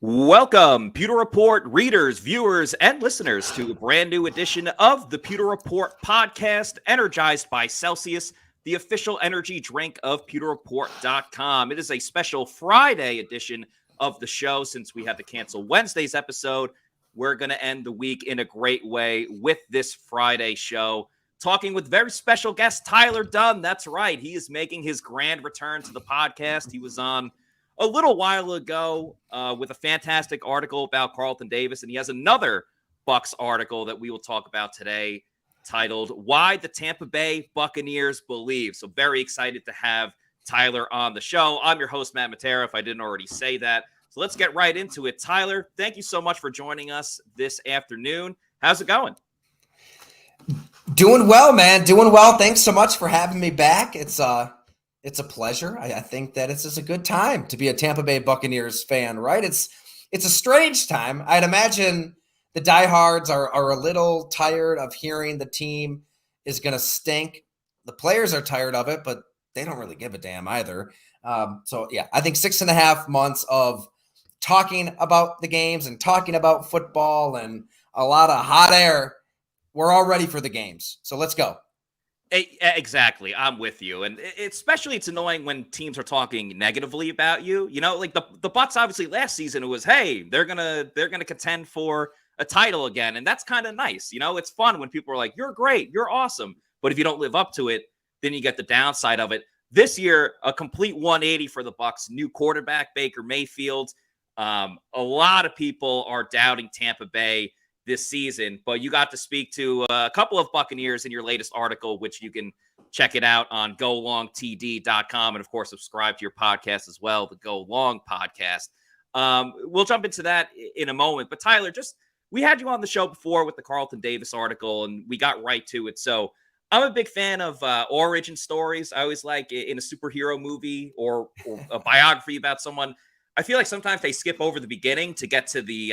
Welcome, Pewter Report readers, viewers, and listeners to a brand new edition of the Pewter Report Podcast, energized by Celsius, the official energy drink of PewterReport.com. It is a special Friday edition of the show since we had to cancel Wednesday's episode. We're going to end the week in a great way with this Friday show, talking with very special guest Tyler Dunne. That's right. He is making his grand return to the podcast. He was on a little while ago with a fantastic article about Carlton Davis, and he has another Bucs article that we will talk about today titled Why the Tampa Bay Buccaneers Believe. So very excited to have Tyler on the show. I'm your host, Matt Matera, if I didn't already say that. So let's get right into it. Tyler, thank you so much for joining us this afternoon. How's it going? Doing well, man. Doing well. Thanks so much for having me back. It's a pleasure. I think that it's just a good time to be a Tampa Bay Buccaneers fan, right? It's a strange time. I'd imagine the diehards are a little tired of hearing the team is going to stink. The players are tired of it, but they don't really give a damn either. So, I think 6.5 months of talking about the games and talking about football and a lot of hot air. We're all ready for the games. So let's go. Exactly. I'm with you. And especially it's annoying when teams are talking negatively about you. You know, like the Bucs obviously last season, it was, hey, they're gonna contend for a title again. And that's kind of nice. You know, it's fun when people are like, you're great, you're awesome. But if you don't live up to it, then you get the downside of it. This year, a complete 180 for the Bucs. New quarterback, Baker Mayfield. A lot of people are doubting Tampa Bay this season, but you got to speak to a couple of Buccaneers in your latest article, which you can check it out on golongtd.com. And of course, subscribe to your podcast as well, the Go Long podcast. We'll jump into that in a moment, but Tyler, we had you on the show before with the Carlton Davis article and we got right to it. So I'm a big fan of origin stories. I always like in a superhero movie or a biography about someone, I feel like sometimes they skip over the beginning to get to the,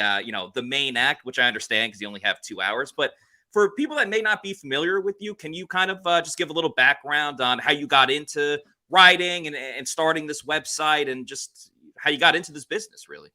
the main act, which I understand because you only have 2 hours. But for people that may not be familiar with you, can you kind of just give a little background on how you got into writing and starting this website and just how you got into this business, really?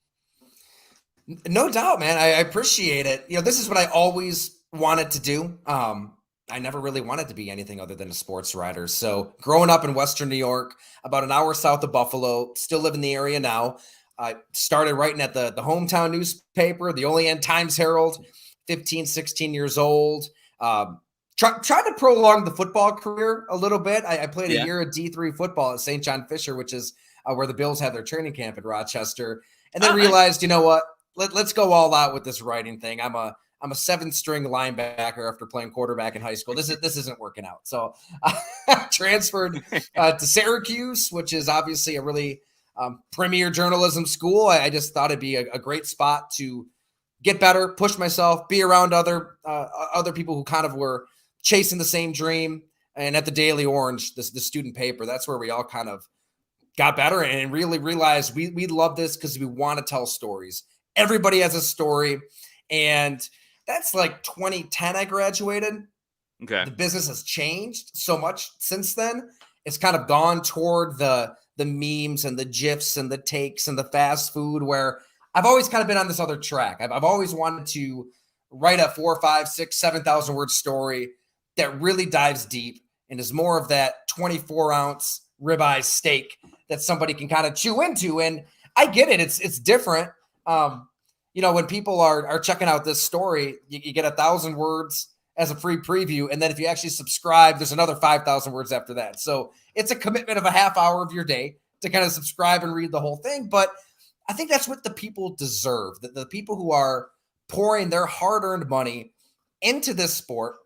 No doubt, man. I appreciate it. This is what I always wanted to do. I never really wanted to be anything other than a sports writer. So growing up in Western New York, about an hour south of Buffalo, still live in the area now. I started writing at the hometown newspaper, the Olean Times-Herald, 15, 16 years old. Tried to prolong the football career a little bit. I played a year of D3 football at St. John Fisher, which is where the Bills have their training camp in Rochester. And then realized, you know what, let's go all out with this writing thing. I'm a 7th-string linebacker after playing quarterback in high school. This isn't working out. So I transferred to Syracuse, which is obviously a really premier journalism school. I just thought it'd be a great spot to get better, push myself, be around other people who kind of were chasing the same dream. And at the Daily Orange, the student paper, that's where we all kind of got better and really realized we love this because we want to tell stories. Everybody has a story. And that's like 2010 I graduated. Okay. The business has changed so much since then. It's kind of gone toward the memes and the GIFs and the takes and the fast food, where I've always kind of been on this other track. I've always wanted to write a 4, 5, 6, 7,000 word story that really dives deep and is more of that 24-ounce ribeye steak that somebody can kind of chew into. And I get it. It's different. When people are checking out this story, you get 1,000 words as a free preview. And then if you actually subscribe, there's another 5,000 words after that. So it's a commitment of a half hour of your day to kind of subscribe and read the whole thing. But I think that's what the people deserve. The people who are pouring their hard-earned money into this sport,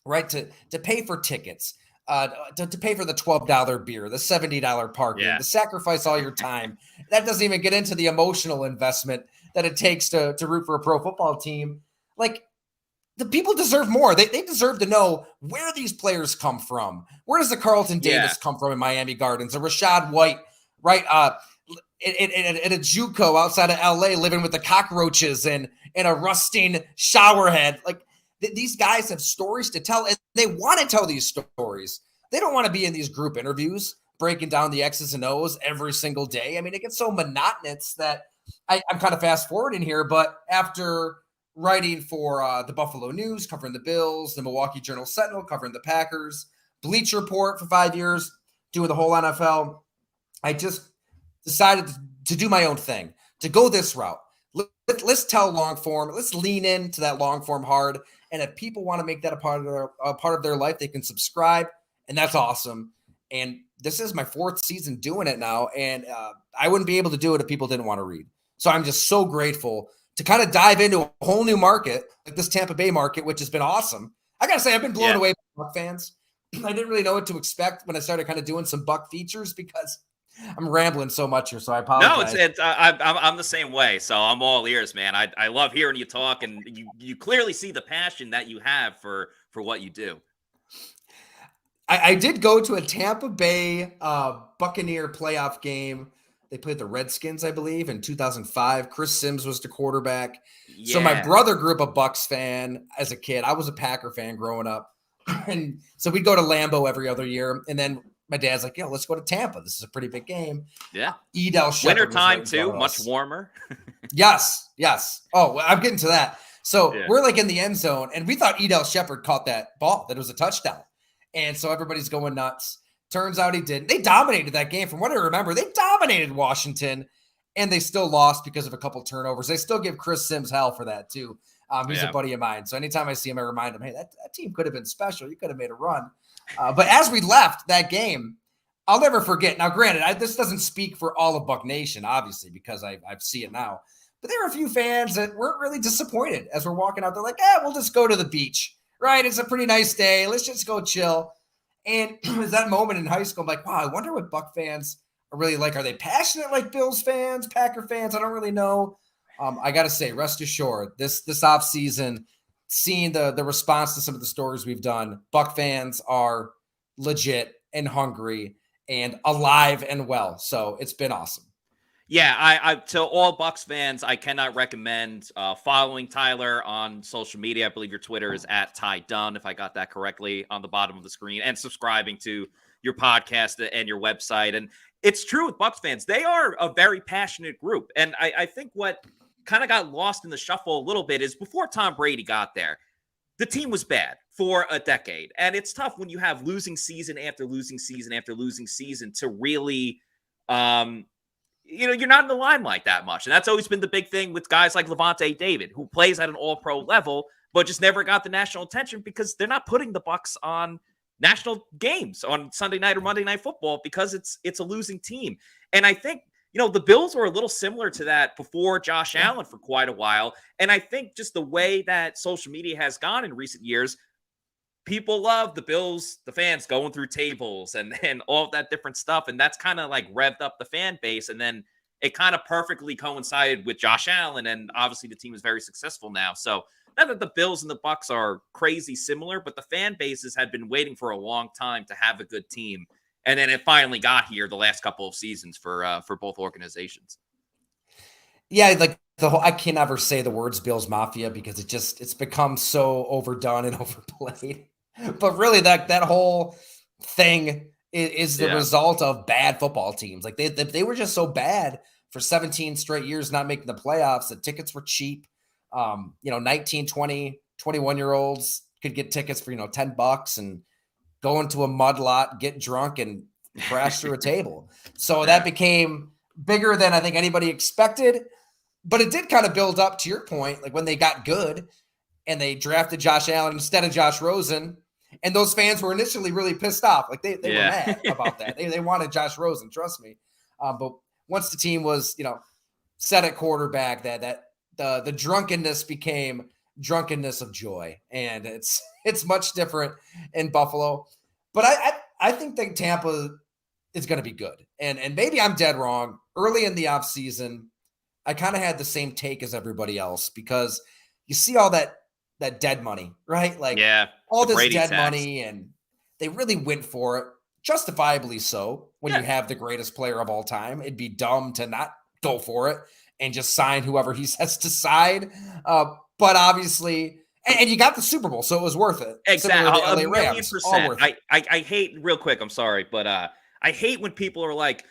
right, to pay for tickets, to pay for the $12 beer, the $70 parking, to sacrifice all your time. That doesn't even get into the emotional investment that it takes to root for a pro football team. Like, the people deserve more. They deserve to know where these players come from. Where does the Carlton Davis come from in Miami Gardens? A Rachaad White, right? In a JUCO outside of LA, living with the cockroaches and a rusting shower head. Like, these guys have stories to tell, and they want to tell these stories. They don't want to be in these group interviews breaking down the X's and O's every single day. I mean, it gets so monotonous that I'm kind of fast forwarding here, but after writing for the Buffalo News, covering the Bills, the Milwaukee Journal Sentinel, covering the Packers, Bleacher Report for 5 years, doing the whole NFL, I just decided to do my own thing, to go this route. Let's tell long form. Let's lean into that long form hard. And if people want to make that a part of their life, they can subscribe, and that's awesome. And this is my 4th season doing it now, and I wouldn't be able to do it if people didn't want to read. So I'm just so grateful to kind of dive into a whole new market, like this Tampa Bay market, which has been awesome. I got to say, I've been blown away by Buc fans. I didn't really know what to expect when I started kind of doing some Buc features because I'm rambling so much here, so I apologize. No, I'm the same way, so I'm all ears, man. I love hearing you talk, and you clearly see the passion that you have for what you do. I did go to a Tampa Bay Buccaneer playoff game. They played the Redskins, I believe, in 2005. Chris Sims was the quarterback. Yeah. So my brother grew up a Bucs fan as a kid. I was a Packer fan growing up. And so we'd go to Lambeau every other year. And then my dad's like, let's go to Tampa. This is a pretty big game. Yeah. Edel Shepherd. Wintertime, too. Much warmer. Yes. Oh, well, I'm getting to that. So we're like in the end zone, and we thought Edel Shepherd caught that ball, that it was a touchdown. And so everybody's going nuts. Turns out he didn't. They dominated that game. From what I remember, they dominated Washington, and they still lost because of a couple turnovers. They still give Chris Sims hell for that, too. He's a buddy of mine. So anytime I see him, I remind him, hey, that team could have been special. You could have made a run. But as we left that game, I'll never forget. Now, granted, this doesn't speak for all of Buc Nation, obviously, because I see it now. But there were a few fans that weren't really disappointed as we're walking out. They're like, we'll just go to the beach, right? It's a pretty nice day. Let's just go chill. And it was that moment in high school. I'm like, wow, I wonder what Buc fans are really like. Are they passionate like Bills fans, Packer fans? I don't really know. I got to say, rest assured, this offseason, seeing the response to some of the stories we've done, Buc fans are legit and hungry and alive and well. So it's been awesome. Yeah, I to all Bucs fans, I cannot recommend following Tyler on social media. I believe your Twitter is at Ty Dunne, if I got that correctly, on the bottom of the screen, and subscribing to your podcast and your website. And it's true with Bucs fans. They are a very passionate group. And I think what kind of got lost in the shuffle a little bit is before Tom Brady got there, the team was bad for a decade. And it's tough when you have losing season after losing season after losing season to really you're not in the limelight that much. And that's always been the big thing with guys like Lavonte David, who plays at an all-pro level, but just never got the national attention because they're not putting the Bucs on national games on Sunday night or Monday Night Football because it's a losing team. And I think, the Bills were a little similar to that before Josh Allen for quite a while. And I think just the way that social media has gone in recent years, people love the Bills, the fans going through tables and all of that different stuff. And that's kind of like revved up the fan base. And then it kind of perfectly coincided with Josh Allen. And obviously the team is very successful now. So not that the Bills and the Bucs are crazy similar, but the fan bases had been waiting for a long time to have a good team. And then it finally got here the last couple of seasons for both organizations. Yeah, like the whole, I can't ever say the words Bills Mafia because it's become so overdone and overplayed. But really, that whole thing is the result of bad football teams. Like they were just so bad for 17 straight years, not making the playoffs. The tickets were cheap. 19, 20, 21-year-olds could get tickets for $10 and go into a mud lot, get drunk, and crash through a table. So that became bigger than I think anybody expected. But it did kind of build up to your point, like when they got good and they drafted Josh Allen instead of Josh Rosen. And those fans were initially really pissed off. Like they were mad about that. They wanted Josh Rosen, trust me. But once the team was, set at quarterback, that the drunkenness became drunkenness of joy. And it's much different in Buffalo. But I think that Tampa is going to be good. And maybe I'm dead wrong. Early in the offseason, I kind of had the same take as everybody else because you see all that dead money, right? Like all this Brady dead money, and they really went for it, justifiably so. When you have the greatest player of all time, it'd be dumb to not go for it and just sign whoever he says to sign. But obviously, and you got the Super Bowl, so it was worth it. Exactly, a million %. I hate, real quick, I'm sorry, but I hate when people are like,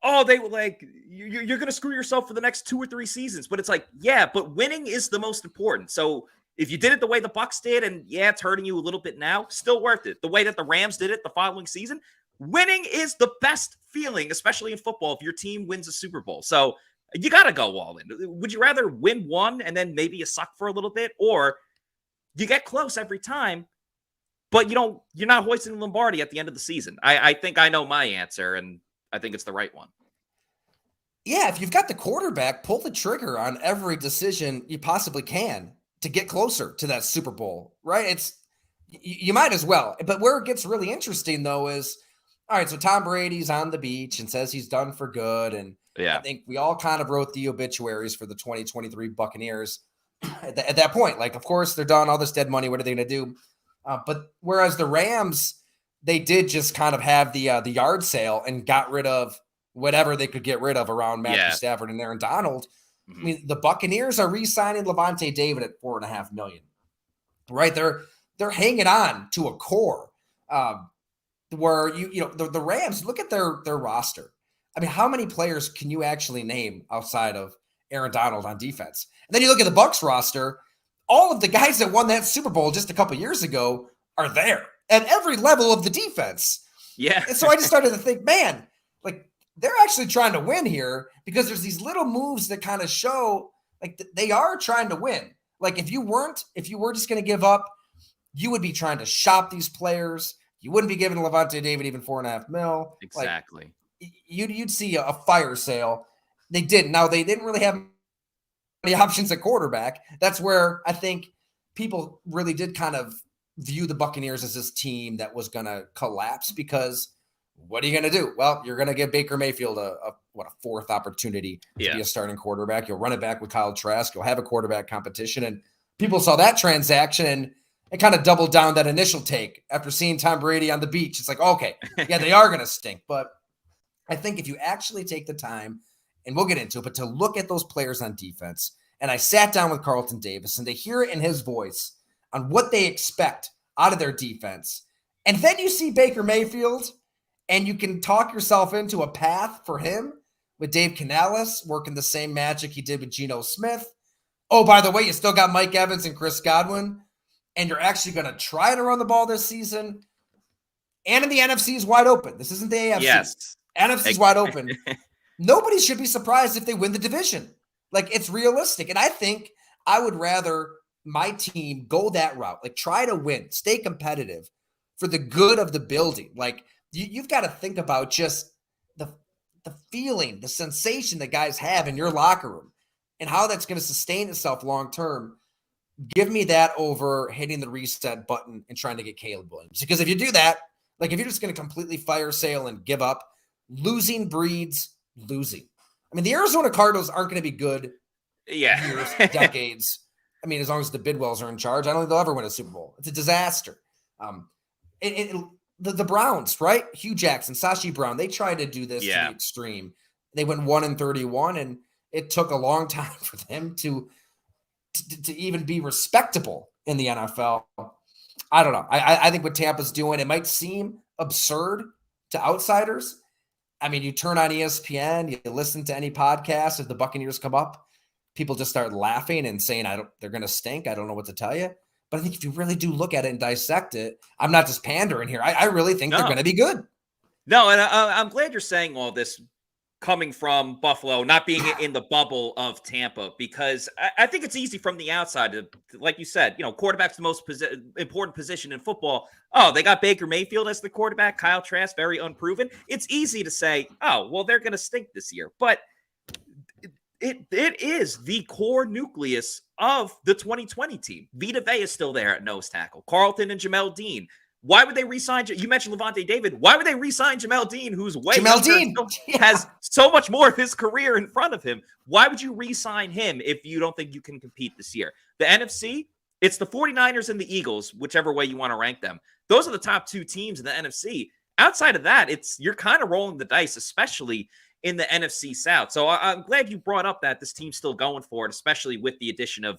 oh, they were like, you're going to screw yourself for the next 2 or 3 seasons. But it's like, yeah, but winning is the most important. So if you did it the way the Bucs did, and yeah, it's hurting you a little bit now, still worth it. The way that the Rams did it the following season, winning is the best feeling, especially in football, if your team wins a Super Bowl. So you got to go all in. Would you rather win one and then maybe you suck for a little bit, or you get close every time, but you're not hoisting Lombardi at the end of the season? I think I know my answer, and I think it's the right one. Yeah, if you've got the quarterback, pull the trigger on every decision you possibly can to get closer to that Super Bowl, right? You might as well. But where it gets really interesting, though, is, all right, so Tom Brady's on the beach and says he's done for good. And I think we all kind of wrote the obituaries for the 2023 Buccaneers at that point. Like, of course, they're done, all this dead money. What are they going to do? But whereas the Rams, they did just kind of have the yard sale and got rid of whatever they could get rid of around Matthew Stafford and Aaron Donald. Mm-hmm. I mean, the Buccaneers are re-signing Lavonte David at $4.5 million. Right? They're hanging on to a core. Where the Rams, look at their roster. I mean, how many players can you actually name outside of Aaron Donald on defense? And then you look at the Bucs roster, all of the guys that won that Super Bowl just a couple years ago are there at every level of the defense. Yeah. And so I just started to think, man, like, they're actually trying to win here, because there's these little moves that kind of show like they are trying to win. Like, if you were just going to give up, you would be trying to shop these players. You wouldn't be giving Lavonte David even $4.5 million. Exactly. Like, you'd see a fire sale. They didn't. Now, they didn't really have any options at quarterback. That's where I think people really did kind of view the Buccaneers as this team that was going to collapse, because what are you going to do? Well, you're going to give Baker Mayfield a fourth opportunity to be a starting quarterback. You'll run it back with Kyle Trask. You'll have a quarterback competition. And people saw that transaction and it kind of doubled down that initial take after seeing Tom Brady on the beach. It's like, okay, yeah, they are going to stink. But I think if you actually take the time, and we'll get into it, but to look at those players on defense, and I sat down with Carlton Davis and to hear it in his voice on what they expect out of their defense. And then you see Baker Mayfield, and you can talk yourself into a path for him with Dave Canales working the same magic he did with Geno Smith. Oh, by the way, you still got Mike Evans and Chris Godwin, and you're actually going to try to run the ball this season. And the NFC is wide open. This isn't the AFC. Yes. NFC is wide open. Nobody should be surprised if they win the division. Like, it's realistic. And I think I would rather my team go that route. Like, try to win, stay competitive for the good of the building. Like, you've got to think about just the feeling, the sensation that guys have in your locker room and how that's going to sustain itself long-term. Give me that over hitting the reset button and trying to get Caleb Williams. Because if you do that, like, if you're just going to completely fire sale and give up, losing breeds losing. I mean, the Arizona Cardinals aren't going to be good years, decades. I mean, as long as the Bidwells are in charge, I don't think they'll ever win a Super Bowl. It's a disaster. The Browns, right? Hugh Jackson, Sashi Brown, they tried to do this to the extreme. They went 1-31, and it took a long time for them to even be respectable in the NFL. I don't know. I think what Tampa's doing, it might seem absurd to outsiders. I mean, you turn on ESPN, you listen to any podcast, if the Buccaneers come up, people just start laughing and saying, they're going to stink. I don't know what to tell you. But I think if you really do look at it and dissect it, I'm not just pandering here. I really think they're going to be good. No, and I'm glad you're saying all this coming from Buffalo, not being in the bubble of Tampa, because I think it's easy from the outside to, like you said, quarterback's the most important position in football. Oh, they got Baker Mayfield as the quarterback, Kyle Trask, very unproven. It's easy to say, oh, well, they're going to stink this year. But it is the core nucleus of the 2020 team. Vita Vea is still there at nose tackle. Carlton and Jamel Dean. Why would they re-sign? You mentioned Lavonte David. Why would they re-sign Jamel Dean, who's way has so much more of his career in front of him? Why would you re-sign him if you don't think you can compete this year? The NFC, it's the 49ers and the Eagles, whichever way you want to rank them. Those are the top two teams in the NFC. Outside of that, you're kind of rolling the dice, especially in the NFC South. So I'm glad you brought up that this team's still going for it, especially with the addition of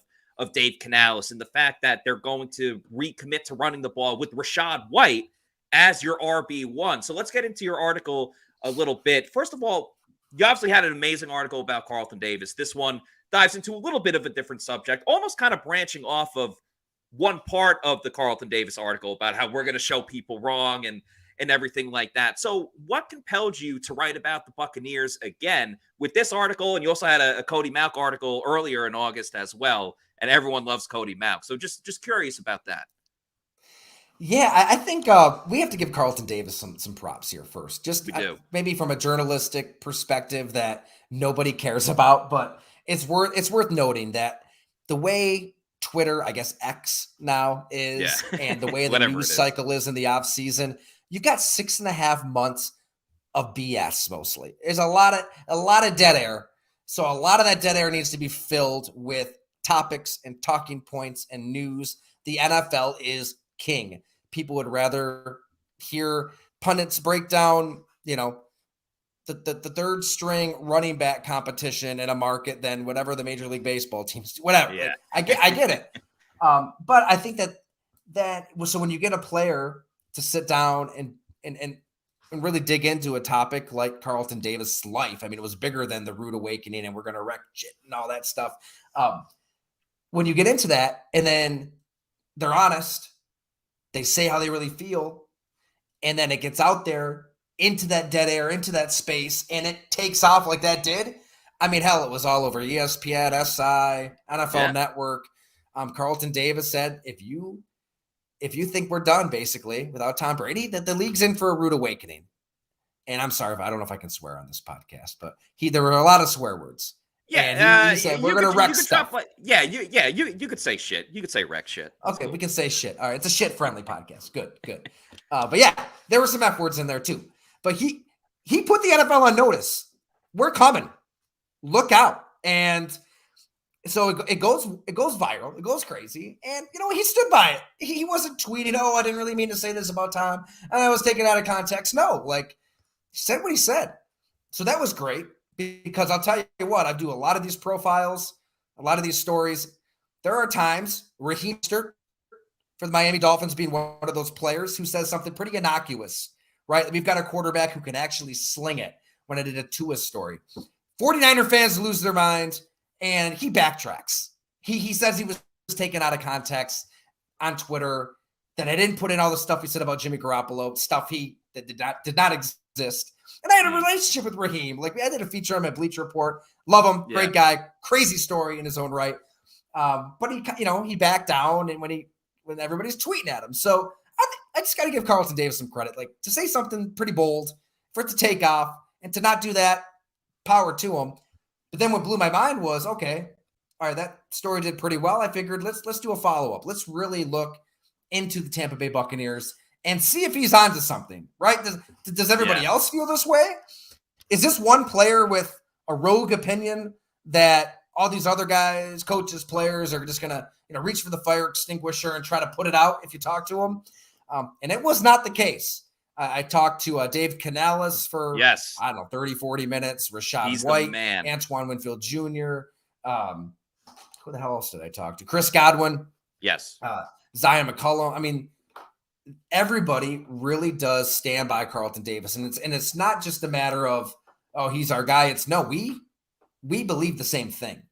Dave Canales and the fact that they're going to recommit to running the ball with Rachaad White as your RB1. So let's get into your article a little bit. First of all, you obviously had an amazing article about Carlton Davis. This one dives into a little bit of a different subject, almost kind of branching off of one part of the Carlton Davis article about how we're going to show people wrong and everything like that. So what compelled you to write about the Buccaneers again with this article? And you also had a Cody Mauch article earlier in August as well. And everyone loves Cody Mauch. So just curious about that. Yeah, I think we have to give Carlton Davis some props here first. Just maybe from a journalistic perspective that nobody cares about, but it's worth noting that the way Twitter, I guess X now is, and the way the news cycle is in the off season, you've got 6.5 months of BS mostly. There's a lot of dead air. So a lot of that dead air needs to be filled with topics and talking points and news. The NFL is king. People would rather hear pundits break down, the third string running back competition in a market than whatever the Major League Baseball teams do. Whatever. Yeah. I get it. But I think that so when you get a player to sit down and really dig into a topic like Carlton Davis' life, I mean, it was bigger than the rude awakening and we're going to wreck shit and all that stuff. When you get into that and then they're honest, they say how they really feel, and then it gets out there into that dead air, into that space, and it takes off like that did. I mean, hell, it was all over ESPN, SI, NFL Network. Carlton Davis said, if you think we're done, basically, without Tom Brady, that the league's in for a rude awakening. And I'm sorry, I don't know if I can swear on this podcast, but there were a lot of swear words. Yeah, and he said, we're going to wreck stuff. You could say shit. You could say wreck shit. Okay, we can say shit. All right, it's a shit-friendly podcast. Good. But yeah, there were some F words in there too. But he put the NFL on notice. We're coming. Look out. And so it goes viral. It goes crazy. And, he stood by it. He wasn't tweeting, I didn't really mean to say this about Tom, and I was taken out of context. No, he said what he said. So that was great. Because I'll tell you what, I do a lot of these profiles, a lot of these stories. There are times Raheem Mostert for the Miami Dolphins being one of those players who says something pretty innocuous, right? We've got a quarterback who can actually sling it when I did a Tua story. 49er fans lose their mind, and he backtracks. He says he was taken out of context on Twitter, that I didn't put in all the stuff he said about Jimmy Garoppolo, stuff that did not exist. And I had a relationship with Raheem. I did a fefeature on him at Bleacher Report. Love him. Great guy. Crazy story in his own right. But he backed down and when everybody's tweeting at him. So I just got to give Carlton Davis some credit. To say something pretty bold, for it to take off, and to not do that, power to him. But then what blew my mind was, okay, all right, that story did pretty well. I figured let's do a follow-up. Let's really look into the Tampa Bay Buccaneers and see if he's onto something, right? Does everybody else feel this way? Is this one player with a rogue opinion that all these other guys, coaches, players are just going to reach for the fire extinguisher and try to put it out if you talk to them? And it was not the case. I talked to Dave Canales for, 30, 40 minutes. Rachaad White, Antoine Winfield Jr. Who the hell else did I talk to? Chris Godwin. Yes. Zion McCullum. I mean, everybody really does stand by Carlton Davis. And it's not just a matter of, he's our guy. It's no, we believe the same thing.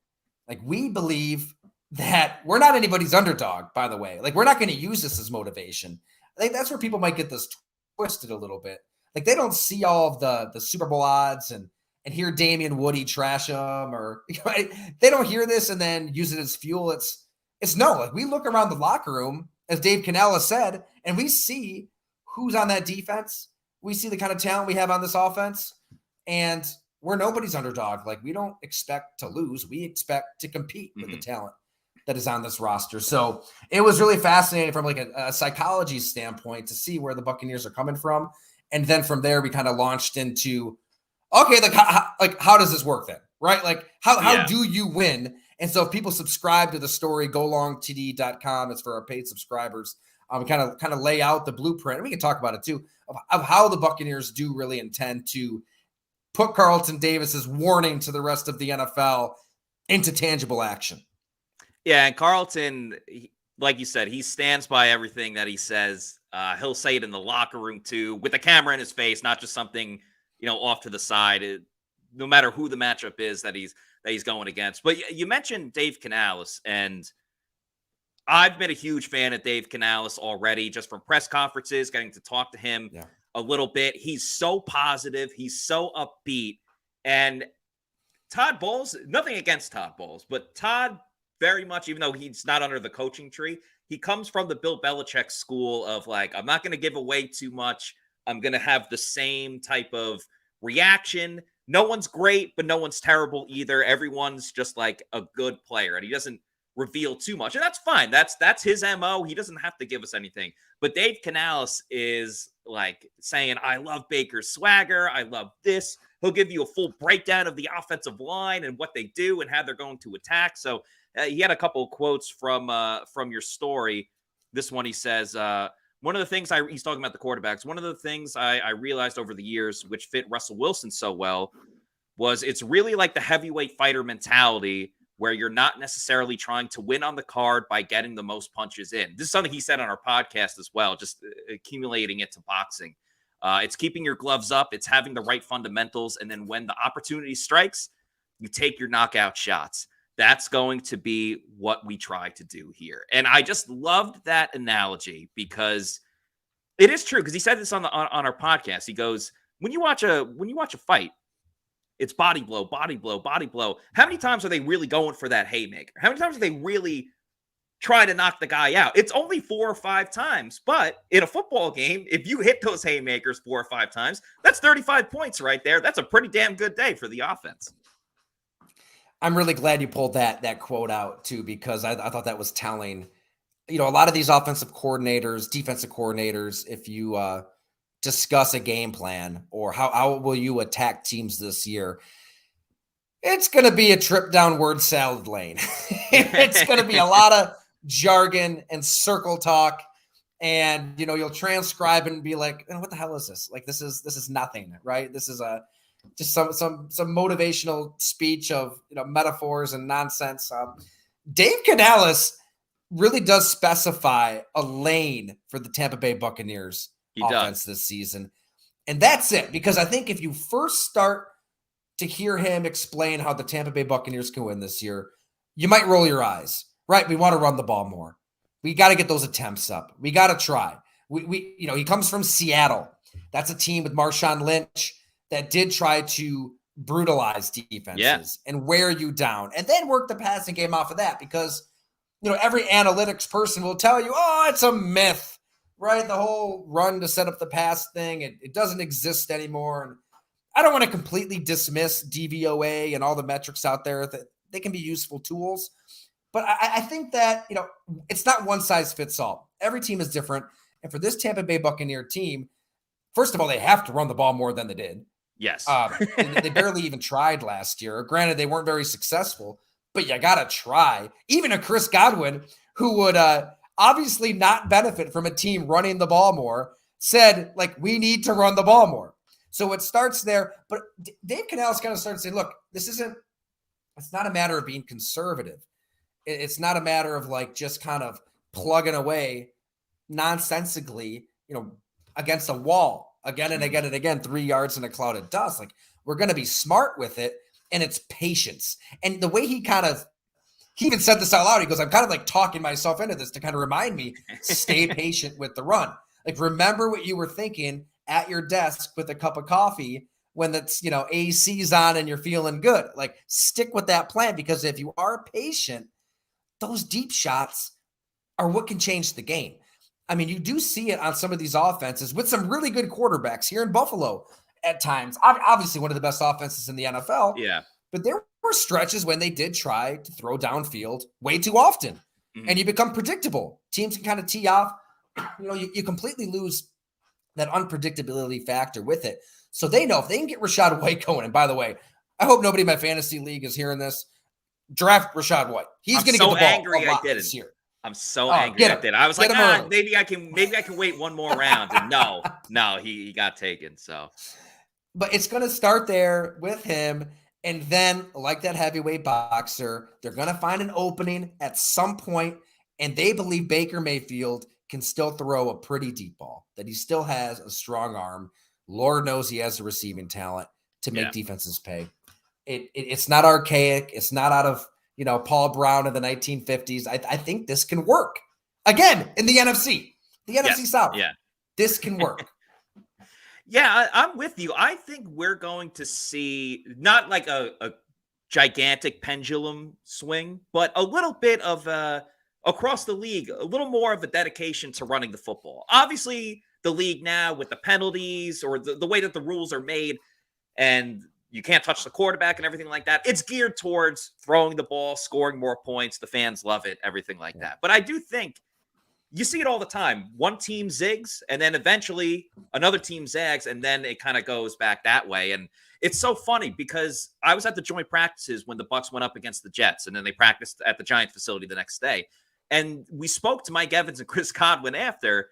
We believe that we're not anybody's underdog, by the way. We're not going to use this as motivation. I think that's where people might get this twisted a little bit. They don't see all of the Super Bowl odds and hear Damian Woody trash them, or they don't hear this and then use it as fuel. It's no, we look around the locker room, as Dave Canales said, and we see who's on that defense. We see the kind of talent we have on this offense, and we're nobody's underdog. We don't expect to lose. We expect to compete with the talent that is on this roster. So it was really fascinating from a psychology standpoint to see where the Buccaneers are coming from. And then from there, we kind of launched into, okay, how does this work then? Right? How do you win? And so if people subscribe to the story, golongtd.com, it's for our paid subscribers. We kind of lay out the blueprint, and we can talk about it too, of how the Buccaneers do really intend to put Carlton Davis's warning to the rest of the NFL into tangible action. Yeah, and Carlton, like you said, he stands by everything that he says. He'll say it in the locker room too, with a camera in his face, not just something, off to the side. no matter who the matchup is that he's going against. But you mentioned Dave Canales, and I've been a huge fan of Dave Canales already, just from press conferences, getting to talk to him a little bit. He's so positive. He's so upbeat. And Todd Bowles, nothing against Todd Bowles, but Todd very much, even though he's not under the coaching tree, he comes from the Bill Belichick school of like, I'm not going to give away too much. I'm going to have the same type of reaction. No one's great, but no one's terrible either. Everyone's just like a good player, and he doesn't reveal too much, and that's fine. That's his MO. He doesn't have to give us anything. But Dave Canales is like saying, I love Baker's swagger. I love this. He'll give you a full breakdown of the offensive line and what they do and how they're going to attack. So he had a couple of quotes from your story. This one, he says, one of the things he's talking about the quarterbacks. One of the things I realized over the years, which fit Russell Wilson so well, was it's really like the heavyweight fighter mentality where you're not necessarily trying to win on the card by getting the most punches in. This is something he said on our podcast as well, just accumulating it to boxing. It's keeping your gloves up. It's having the right fundamentals. And then when the opportunity strikes, you take your knockout shots. That's going to be what we try to do here. And I just loved that analogy because it is true. Because he said this on our podcast. He goes, when you watch a fight, it's body blow, body blow, body blow. How many times are they really going for that haymaker? How many times are they really trying to knock the guy out? It's only 4 or 5 times. But in a football game, if you hit those haymakers 4 or 5 times, that's 35 points right there. That's a pretty damn good day for the offense. I'm really glad you pulled that quote out too, because I thought that was telling. You know, a lot of these offensive coordinators, defensive coordinators, if you discuss a game plan or how will you attack teams this year, it's going to be a trip down word salad lane. It's going to be a lot of jargon and circle talk, and you'll transcribe and be like, what the hell is this? Like, this is nothing, right? This is just some motivational speech of metaphors and nonsense. Dave Canales really does specify a lane for the Tampa Bay Buccaneers offense this season. And that's it. Because I think if you first start to hear him explain how the Tampa Bay Buccaneers can win this year, you might roll your eyes, right? We want to run the ball more. We got to get those attempts up. We got to try. He comes from Seattle. That's a team with Marshawn Lynch that did try to brutalize defenses and wear you down and then work the passing game off of that, because every analytics person will tell you, it's a myth, right? The whole run to set up the pass thing, it doesn't exist anymore. And I don't want to completely dismiss DVOA and all the metrics out there. That they can be useful tools. But I think that, it's not one size fits all. Every team is different. And for this Tampa Bay Buccaneer team, first of all, they have to run the ball more than they did. Yes. They barely even tried last year. Granted, they weren't very successful, but you got to try. Even a Chris Godwin, who would obviously not benefit from a team running the ball more, said, we need to run the ball more. So it starts there. But Dave Canales kind of started saying, look, it's not a matter of being conservative. It's not a matter of just kind of plugging away nonsensically, against a wall again and again and again, 3 yards in a cloud of dust. We're going to be smart with it. And it's patience. And the way he even said this out loud, he goes, I'm kind of talking myself into this to kind of remind me, stay patient with the run. Remember what you were thinking at your desk with a cup of coffee when it's, AC's on and you're feeling good. Stick with that plan, because if you are patient, those deep shots are what can change the game. I mean, you do see it on some of these offenses with some really good quarterbacks here in Buffalo at times. Obviously one of the best offenses in the NFL. Yeah. But there were stretches when they did try to throw downfield way too often. Mm-hmm. And you become predictable. Teams can kind of tee off. You completely lose that unpredictability factor with it. So they know if they can get Rachaad White going, and by the way, I hope nobody in my fantasy league is hearing this, draft Rachaad White. He's going to get the ball angry a lot I didn't. this year. I'm so angry I did. I was maybe I can wait one more round. And no, he got taken. So, but it's going to start there with him. And then, like that heavyweight boxer, they're going to find an opening at some point, and they believe Baker Mayfield can still throw a pretty deep ball, that he still has a strong arm. Lord knows he has the receiving talent to make defenses pay. It's not archaic. It's not out of, Paul Brown in the 1950s. I think this can work. Again, in the NFC. The NFC South. Yeah. This can work. Yeah, I'm with you. I think we're going to see not like a gigantic pendulum swing, but a little bit of across the league, a little more of a dedication to running the football. Obviously, the league now with the penalties or the way that the rules are made, and you can't touch the quarterback and everything like that, it's geared towards throwing the ball, scoring more points. The fans love it, everything like that. But I do think you see it all the time. One team zigs, and then eventually another team zags, and then it kind of goes back that way. And it's so funny because I was at the joint practices when the Bucs went up against the Jets, and then they practiced at the Giants facility the next day. And we spoke to Mike Evans and Chris Godwin after,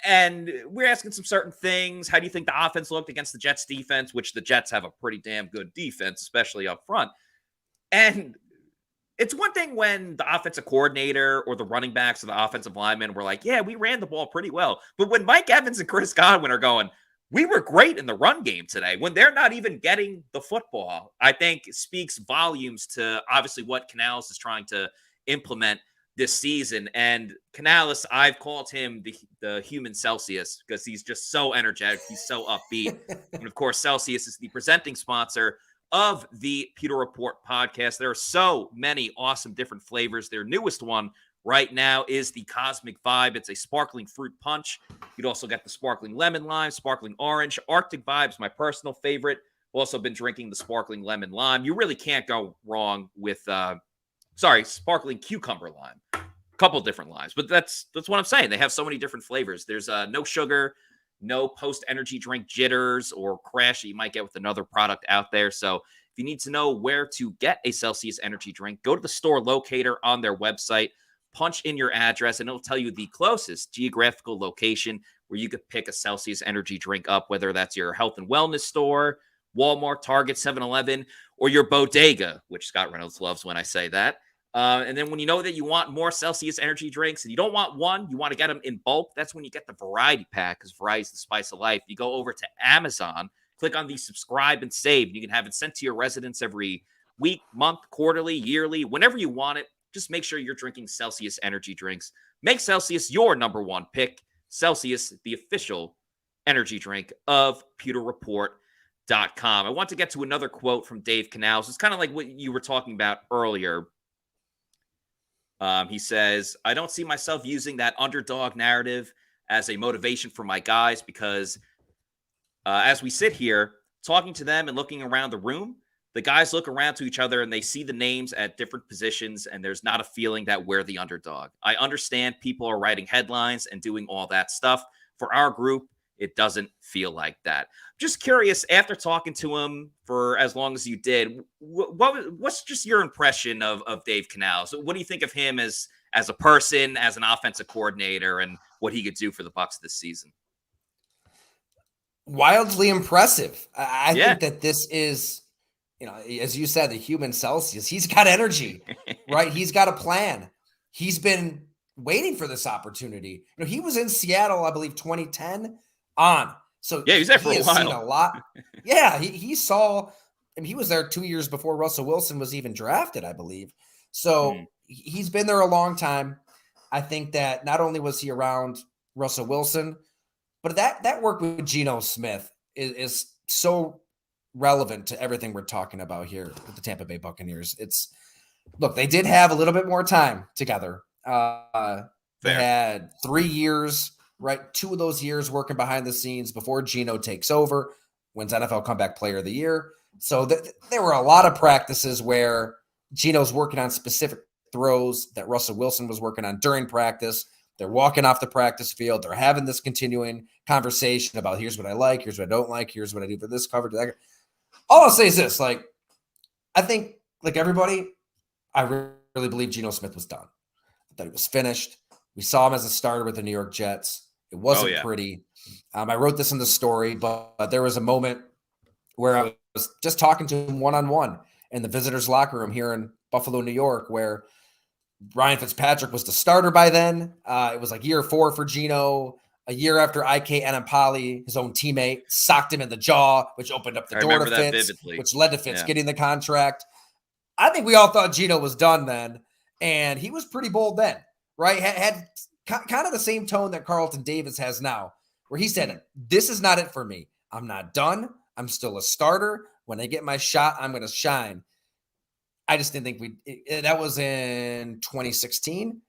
and we're asking some certain things. How do you think the offense looked against the Jets defense, which the Jets have a pretty damn good defense, especially up front. And it's one thing when the offensive coordinator or the running backs or the offensive linemen were like, yeah, we ran the ball pretty well. But when Mike Evans and Chris Godwin are going, we were great in the run game today, when they're not even getting the football, I think speaks volumes to obviously what Canales is trying to implement this season. And Canales, I've called him the human Celsius because he's just so energetic. He's so upbeat. And of course, Celsius is the presenting sponsor of the Pewter Report podcast. There are so many awesome different flavors. Their newest one right now is the Cosmic Vibe. It's a sparkling fruit punch. You'd also get the sparkling lemon lime, sparkling orange. Arctic Vibe's my personal favorite. Also been drinking the sparkling lemon lime. You really can't go wrong with sparkling cucumber lime. A couple different limes, but that's what I'm saying. They have so many different flavors. There's no sugar, no post-energy drink jitters or crash that you might get with another product out there. So if you need to know where to get a Celsius energy drink, go to the store locator on their website, punch in your address, and it'll tell you the closest geographical location where you could pick a Celsius energy drink up, whether that's your health and wellness store, Walmart, Target, 7-Eleven, or your bodega, which Scott Reynolds loves when I say that. And then when you know that you want more Celsius energy drinks and you don't want one, you want to get them in bulk, that's when you get the variety pack, because variety is the spice of life. You go over to Amazon, click on the subscribe and save. You can have it sent to your residence every week, month, quarterly, yearly, whenever you want it. Just make sure you're drinking Celsius energy drinks. Make Celsius your number one pick. Celsius, the official energy drink of PewterReport.com. I want to get to another quote from Dave Canales. It's kind of like what you were talking about earlier. He says, I don't see myself using that underdog narrative as a motivation for my guys because as we sit here talking to them and looking around the room, the guys look around to each other and they see the names at different positions, and there's not a feeling that we're the underdog. I understand people are writing headlines and doing all that stuff. For our group, it doesn't feel like that. Just curious, after talking to him for as long as you did, what's just your impression of Dave Canales? What do you think of him as a person, as an offensive coordinator, and what he could do for the Bucs this season? Wildly impressive. I think that this is, as you said, the human Celsius. He's got energy, right? He's got a plan. He's been waiting for this opportunity. He was in Seattle, I believe, 2010 on. So yeah, he was there for a while. Seen a lot. Yeah, he saw. I mean, he was there 2 years before Russell Wilson was even drafted, I believe. So he's been there a long time. I think that not only was he around Russell Wilson, but that work with Geno Smith is so relevant to everything we're talking about here with the Tampa Bay Buccaneers. Look, they did have a little bit more time together. They had 3 years. Right, 2 of those years working behind the scenes before Geno takes over, wins NFL Comeback Player of the Year. So there were a lot of practices where Geno's working on specific throws that Russell Wilson was working on during practice. They're walking off the practice field. They're having this continuing conversation about here's what I like, here's what I don't like, here's what I do for this cover. All I'll say is this, I think, like everybody, I really believe Geno Smith was done. I thought he was finished. We saw him as a starter with the New York Jets. It wasn't pretty. I wrote this in the story, but there was a moment where I was just talking to him one-on-one in the visitors' locker room here in Buffalo, New York, where Ryan Fitzpatrick was the starter by then. It was like year 4 for Geno. a year after IK Anapali, his own teammate, socked him in the jaw, which opened up the door to Fitz, which led to Fitz getting the contract. I think we all thought Geno was done then, and he was pretty bold then, right? Had kind of the same tone that Carlton Davis has now, where he said, this is not it for me. I'm not done. I'm still a starter. When I get my shot, I'm going to shine. I just didn't think that was in 2016,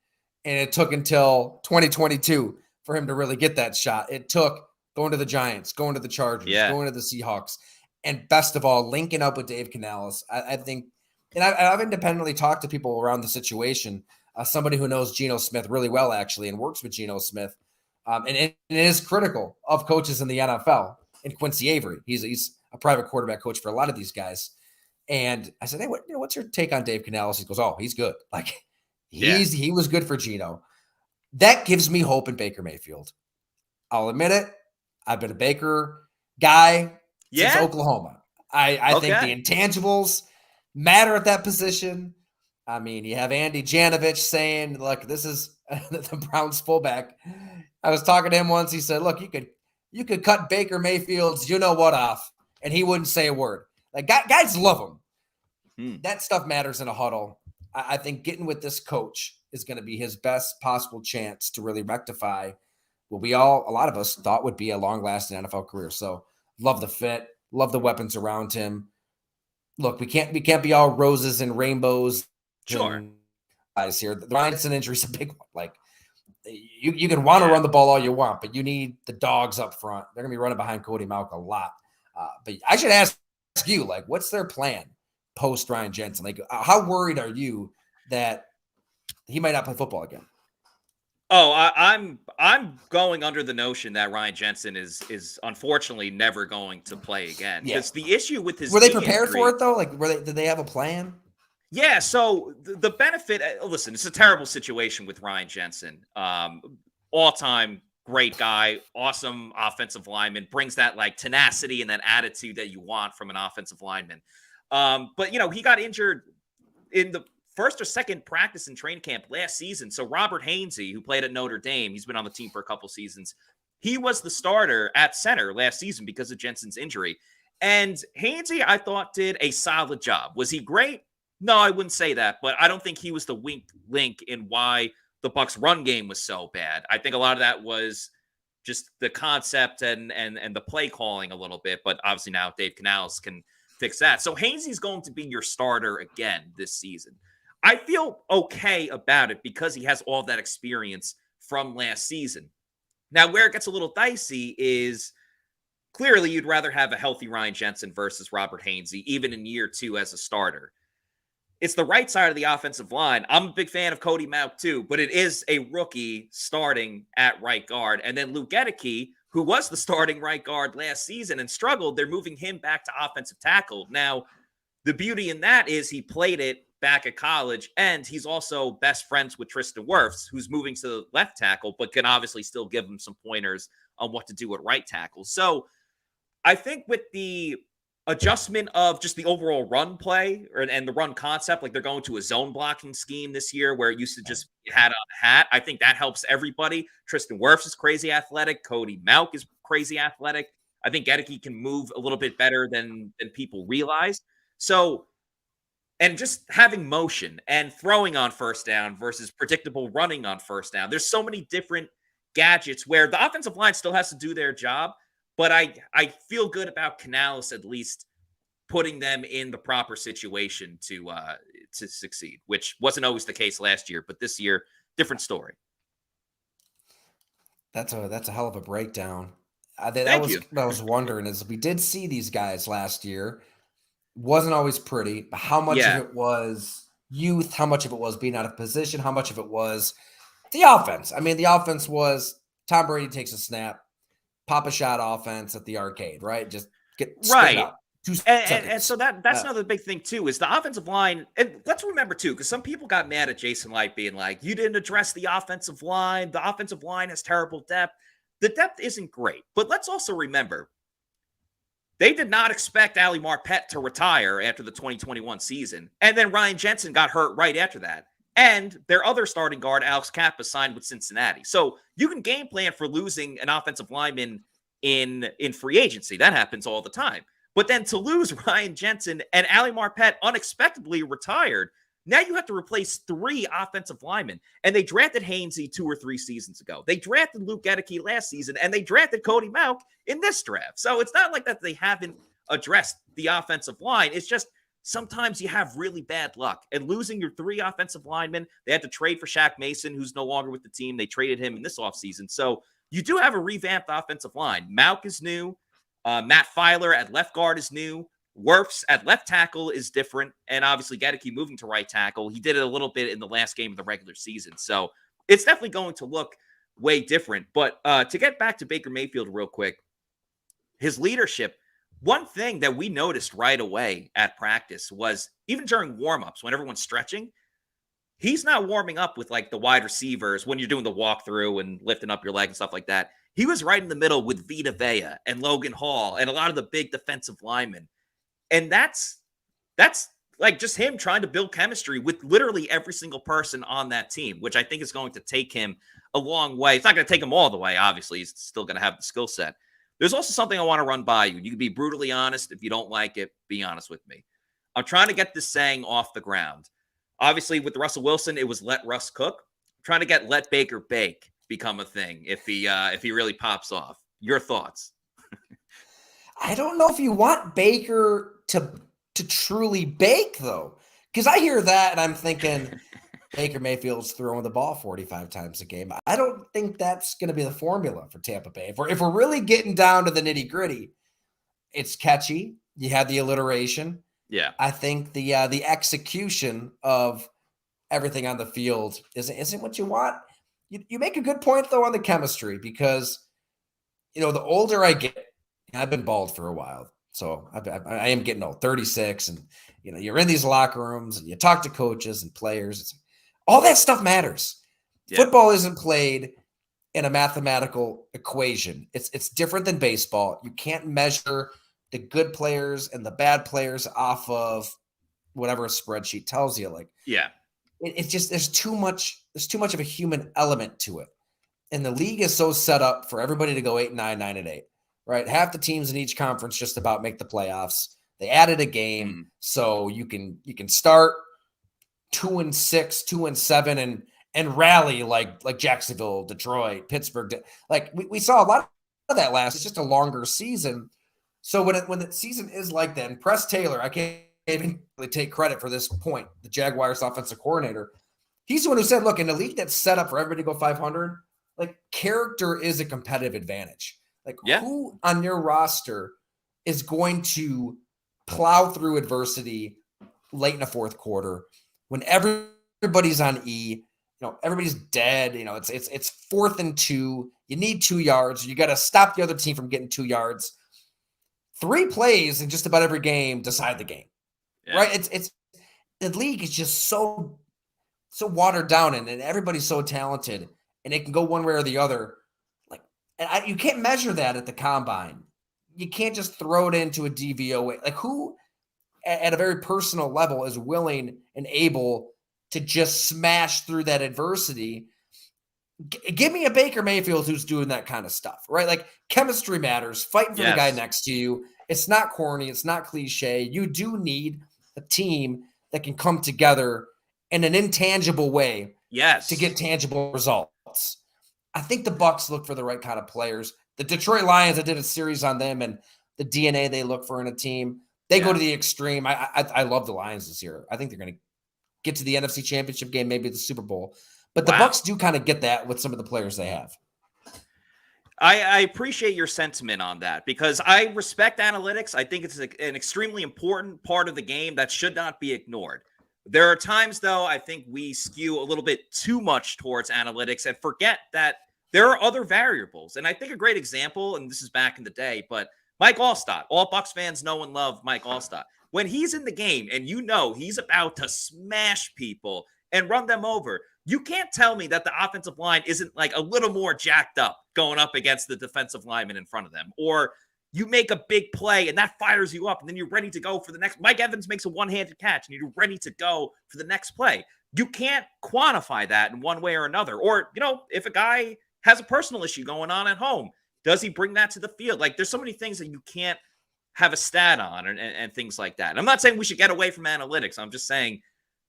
and it took until 2022 for him to really get that shot. It took going to the Giants, going to the Chargers, going to the Seahawks, and best of all, linking up with Dave Canales. I think, and I've independently talked to people around the situation, somebody who knows Geno Smith really well, actually, and works with Geno Smith, and it is critical of coaches in the NFL, and Quincy Avery. He's a private quarterback coach for a lot of these guys. And I said, hey, what's your take on Dave Canales? He goes, oh, he's good. Like, he was good for Geno. That gives me hope in Baker Mayfield. I'll admit it. I've been a Baker guy since Oklahoma. I think the intangibles matter at that position. I mean, you have Andy Janovich saying, look, this is the Browns fullback. I was talking to him once. He said, look, you could cut Baker Mayfield's you-know-what off, and he wouldn't say a word. Like, guys love him. That stuff matters in a huddle. I think getting with this coach is going to be his best possible chance to really rectify what a lot of us thought would be a long-lasting NFL career. So love the fit, love the weapons around him. Look, we can't be all roses and rainbows. Sure. Guys here. The Ryanson injury is a big one. Like, you can want to run the ball all you want, but you need the dogs up front. They're going to be running behind Cody Mauch a lot. But I should ask you, like, what's their plan post Ryan Jensen? Like, how worried are you that he might not play football again? Oh, I'm going under the notion that Ryan Jensen is unfortunately never going to play again. Because the issue with his were they prepared for it though? Like, did they have a plan? Yeah. So the benefit. Listen, it's a terrible situation with Ryan Jensen. All-time great guy, awesome offensive lineman, brings that like tenacity and that attitude that you want from an offensive lineman. But he got injured in the first or second practice in training camp last season. So Robert Hainsey, who played at Notre Dame, he's been on the team for a couple seasons. He was the starter at center last season because of Jensen's injury. And Hainsey, I thought, did a solid job. Was he great? No, I wouldn't say that, but I don't think he was the weak link in why the Bucs run game was so bad. I think a lot of that was just the concept and the play calling a little bit, but obviously now Dave Canales can fix that. So Hainsey's going to be your starter again this season. I feel okay about it because he has all that experience from last season. Now, where it gets a little dicey is clearly you'd rather have a healthy Ryan Jensen versus Robert Hainsey, even in year 2 as a starter. It's the right side of the offensive line. I'm a big fan of Cody Mauch too, but it is a rookie starting at right guard. And then Luke Gedeke, who was the starting right guard last season and struggled, they're moving him back to offensive tackle. Now, the beauty in that is he played it back at college, and he's also best friends with Tristan Wirfs, who's moving to left tackle, but can obviously still give him some pointers on what to do at right tackle. So I think with the adjustment of just the overall run play and the run concept, like they're going to a zone blocking scheme this year where it used to just hat on hat. I think that helps everybody. Tristan Wirfs is crazy athletic. Cody Mauch is crazy athletic. I think Gedeke can move a little bit better than people realize. So, and just having motion and throwing on first down versus predictable running on first down. There's so many different gadgets where the offensive line still has to do their job, but I feel good about Canales at least putting them in the proper situation to succeed, which wasn't always the case last year, but this year, different story. That's a hell of a breakdown. That was what I was wondering is we did see these guys last year. Wasn't always pretty, but how much of it was youth, how much of it was being out of position, how much of it was the offense. I mean, the offense was Tom Brady takes a snap, pop a shot offense at the arcade, right? Just get right up. And so that's another big thing too, is the offensive line. And let's remember too, because some people got mad at Jason Light being like, you didn't address the offensive line. The offensive line has terrible depth. The depth isn't great, but let's also remember, they did not expect Ali Marpet to retire after the 2021 season. And then Ryan Jensen got hurt right after that. And their other starting guard, Alex Kappa, signed with Cincinnati. So you can game plan for losing an offensive lineman in free agency. That happens all the time. But then to lose Ryan Jensen and Ali Marpet unexpectedly retired, now you have to replace 3 offensive linemen. And they drafted Hainsey 2 or 3 seasons ago. They drafted Luke Gedeke last season, and they drafted Cody Mauch in this draft. So it's not like that they haven't addressed the offensive line. It's just sometimes you have really bad luck. And losing your 3 offensive linemen, they had to trade for Shaq Mason, who's no longer with the team. They traded him in this offseason. So you do have a revamped offensive line. Mauch is new. Matt Filer at left guard is new. Wirfs at left tackle is different. And obviously Gedeke moving to right tackle. He did it a little bit in the last game of the regular season. So it's definitely going to look way different. But to get back to Baker Mayfield real quick, his leadership, one thing that we noticed right away at practice was even during warmups, when everyone's stretching, he's not warming up with like the wide receivers when you're doing the walkthrough and lifting up your leg and stuff like that. He was right in the middle with Vita Vea and Logan Hall and a lot of the big defensive linemen. And that's like just him trying to build chemistry with literally every single person on that team, which I think is going to take him a long way. It's not going to take him all the way. Obviously, he's still going to have the skill set. There's also something I want to run by you. You can be brutally honest. If you don't like it, be honest with me. I'm trying to get this saying off the ground. Obviously, with Russell Wilson, it was let Russ cook. I'm trying to get let Baker bake become a thing if he really pops off. Your thoughts? I don't know if you want Baker to truly bake, though, because I hear that and I'm thinking Baker Mayfield's throwing the ball 45 times a game. I don't think that's going to be the formula for Tampa Bay. If we're really getting down to the nitty gritty, it's catchy. You have the alliteration. Yeah. I think the execution of everything on the field isn't what you want. You make a good point, though, on the chemistry, because, the older I get, I've been bald for a while, so I am getting old, 36, and, you're in these locker rooms and you talk to coaches and players. All that stuff matters. Yeah. Football isn't played in a mathematical equation. It's different than baseball. You can't measure the good players and the bad players off of whatever a spreadsheet tells you. Like, yeah. It's just there's too much of a human element to it. And the league is so set up for everybody to go 8-9, 9-8, right? Half the teams in each conference just about make the playoffs. They added a game so you can start 2-6, 2-7 and rally like Jacksonville, Detroit, Pittsburgh. Like we saw a lot of that last. It's just a longer season. So when the season is like that, and Press Taylor, I can't even really take credit for this point, the Jaguars offensive coordinator, he's the one who said, look, in a league that's set up for everybody to go 500, like character is a competitive advantage. Like who on your roster is going to plow through adversity late in the fourth quarter when everybody's on E, everybody's dead, it's 4th and 2, you need 2 yards, you got to stop the other team from getting 2 yards. 3 plays in just about every game decide the game. Right? It's the league is just so watered down and everybody's so talented and it can go one way or the other. Like, you can't measure that at the combine. You can't just throw it into a DVOA. Like, who at a very personal level is willing and able to just smash through that adversity? Give me a Baker Mayfield who's doing that kind of stuff, right? Like, chemistry matters. Fighting for the guy next to you. It's not corny. It's not cliche. You do need a team that can come together in an intangible way to get tangible results. I think the Bucs look for the right kind of players. The Detroit Lions, I did a series on them and the DNA they look for in a team. They go to the extreme. I love the Lions this year. I think they're going to get to the NFC Championship game, maybe the Super Bowl. But the Bucs do kind of get that with some of the players they have. I appreciate your sentiment on that because I respect analytics. I think it's an extremely important part of the game that should not be ignored. There are times, though, I think we skew a little bit too much towards analytics and forget that there are other variables. And I think a great example, and this is back in the day, but Mike Allstott, all Bucs fans know and love Mike Allstott. When he's in the game and he's about to smash people and run them over, you can't tell me that the offensive line isn't like a little more jacked up going up against the defensive lineman in front of them. Or you make a big play and that fires you up and then you're ready to go for the next. Mike Evans makes a one-handed catch and you're ready to go for the next play. you can't quantify that in one way or another. Or, if a guy has a personal issue going on at home, does he bring that to the field? Like, there's so many things that you can't have a stat on and things like that. And I'm not saying we should get away from analytics. I'm just saying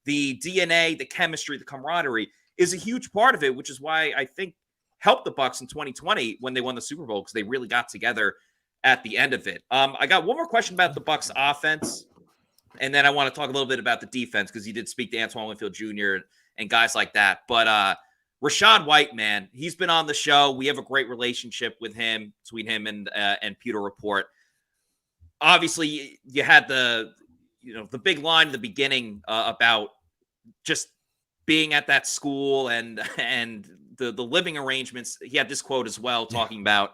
the DNA, the chemistry, the camaraderie is a huge part of it, which is why I think helped the Bucs in 2020 when they won the Super Bowl, because they really got together at the end of it. I got one more question about the Bucs offense, and then I want to talk a little bit about the defense, because you did speak to Antoine Winfield Jr. and guys like that. But Rachaad White, man, he's been on the show. We have a great relationship with him, between him and Pewter Report. Obviously, you had the big line in the beginning about just being at that school and the living arrangements. He had this quote as well, talking about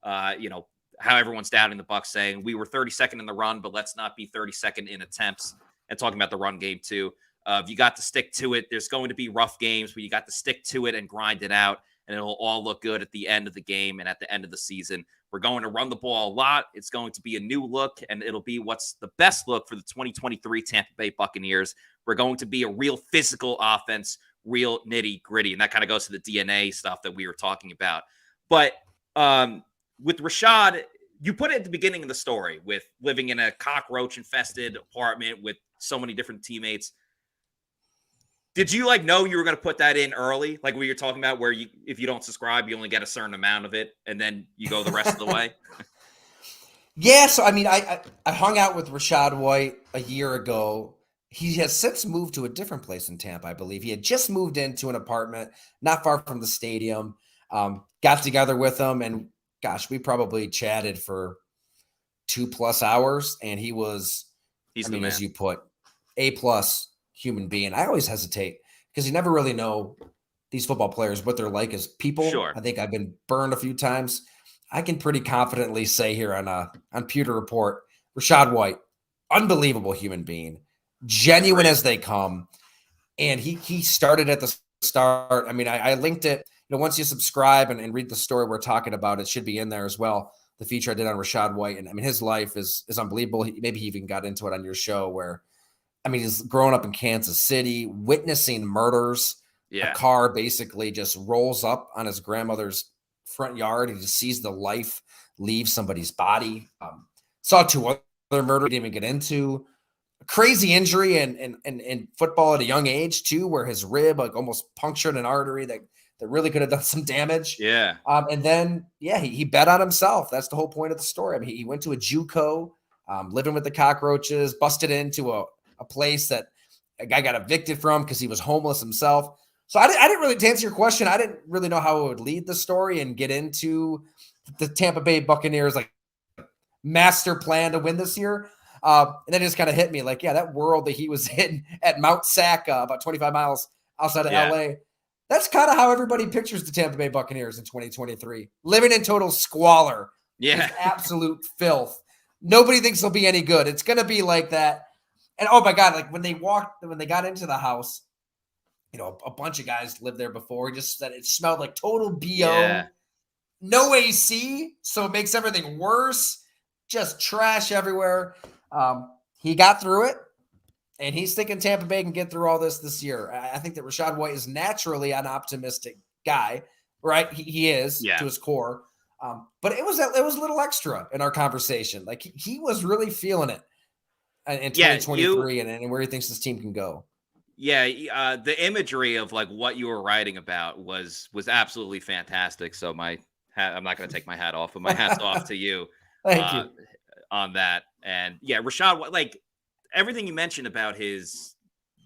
how everyone's doubting the Bucs, saying we were 32nd in the run, but let's not be 32nd in attempts, and talking about the run game too. You got to stick to it. There's going to be rough games, but you got to stick to it and grind it out, and it'll all look good at the end of the game and at the end of the season. We're going to run the ball a lot. It's going to be a new look, and it'll be what's the best look for the 2023 Tampa Bay Buccaneers. We're going to be a real physical offense, real nitty-gritty, and that kind of goes to the DNA stuff that we were talking about. But with Rachaad, you put it at the beginning of the story, with living in a cockroach-infested apartment with so many different teammates. Did you know you were going to put that in early? Like we were talking about, where if you don't subscribe, you only get a certain amount of it, and then you go the rest of the way? Yeah. So, I mean, I hung out with Rachaad White a year ago. He has since moved to a different place in Tampa, I believe. He had just moved into an apartment not far from the stadium. Got together with him, and gosh, we probably chatted for 2+ hours, and he's as you put, A+ human being. I always hesitate because you never really know these football players, what they're like as people. Sure. I think I've been burned a few times. I can pretty confidently say here on Pewter Report, Rachaad White, unbelievable human being, genuine as they come. And he started at the start. I mean, I linked it. Once you subscribe and read the story we're talking about, it should be in there as well. The feature I did on Rachaad White. And I mean, his life is unbelievable. Maybe he even got into it on your show, where, I mean, he's growing up in Kansas City, witnessing murders. Yeah. A car basically just rolls up on his grandmother's front yard. He just sees the life leave somebody's body. Saw 2 other murders he didn't even get into. A crazy injury in football at a young age too, where his rib almost punctured an artery that really could have done some damage. Yeah. And then, he bet on himself. That's the whole point of the story. I mean, he went to a JUCO, living with the cockroaches, busted into a place that a guy got evicted from because he was homeless himself. So I didn't really, to answer your question, I didn't really know how it would lead the story and get into the Tampa Bay Buccaneers master plan to win this year. And then it just kind of hit me that world that he was in at Mount Sac, about 25 miles outside of LA. That's kind of how everybody pictures the Tampa Bay Buccaneers in 2023, living in total squalor. Yeah. Absolute filth. Nobody thinks they'll be any good. It's going to be like that. And oh my God, when they got into the house, a bunch of guys lived there before. Just that it smelled like total BO. Yeah. No AC, so it makes everything worse. Just trash everywhere. He got through it, and he's thinking Tampa Bay can get through all this year. I think that Rachaad White is naturally an optimistic guy, right? He is to his core. But it was a little extra in our conversation. He was really feeling it in 2023 and where he thinks this team can go. Yeah, the imagery of what you were writing about was absolutely fantastic. So I'm not going to take my hat off, but my hat's off to you. Thank you on that. And Rachaad, everything you mentioned about the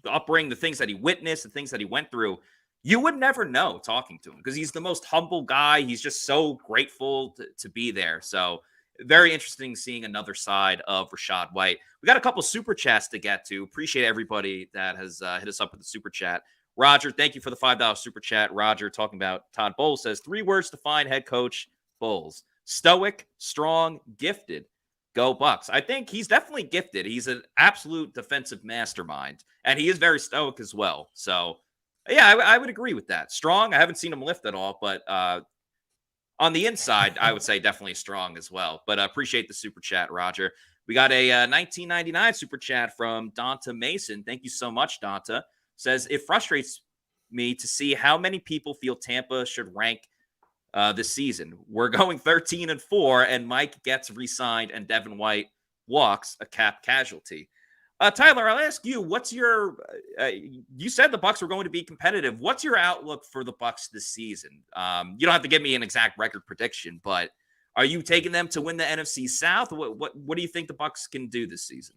upbringing, the things that he witnessed, the things that he went through, you would never know talking to him, because he's the most humble guy. He's just so grateful to be there. So very interesting seeing another side of Rachaad White. We got a couple super chats to get to. Appreciate everybody that has hit us up with the super chat. Roger, thank you for the $5 super chat. Roger, talking about Todd Bowles, says 3 words to define head coach Bowles: stoic, strong, gifted. Go Bucs. I think he's definitely gifted. He's an absolute defensive mastermind, and he is very stoic as well. So, yeah, I would agree with that. Strong, I haven't seen him lift at all, but on the inside, I would say definitely strong as well. But appreciate the super chat, Roger. We got a 1999 super chat from Donta Mason. Thank you so much, Donta. says, it frustrates me to see how many people feel Tampa should rank this season. We're going 13-4, and Mike gets re-signed, and Devin White walks, a cap casualty. Tyler, I'll ask you, what's your you said the Bucs were going to be competitive. What's your outlook for the Bucs this season? You don't have to give me an exact record prediction, but are you taking them to win the NFC South? What do you think the Bucs can do this season?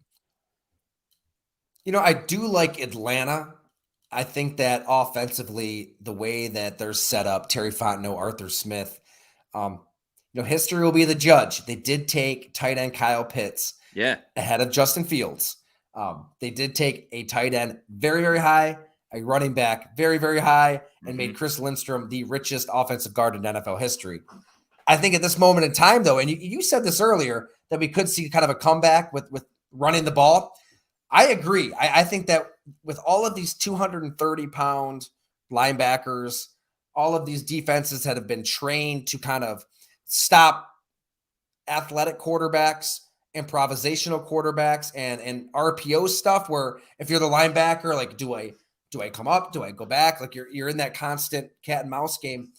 I do like Atlanta. I think that offensively, the way that they're set up, Terry Fontenot, Arthur Smith, history will be the judge. They did take tight end Kyle Pitts ahead of Justin Fields. They did take a tight end very, very high, a running back very, very high, and made Chris Lindstrom the richest offensive guard in NFL history. I think at this moment in time, though, and you said this earlier, that we could see kind of a comeback with running the ball. I agree. I think that with all of these 230-pound linebackers, all of these defenses that have been trained to kind of stop athletic quarterbacks, improvisational quarterbacks, and RPO stuff, where if you're the linebacker, like, do I come up? Do I go back? Like, you're in that constant cat and mouse game.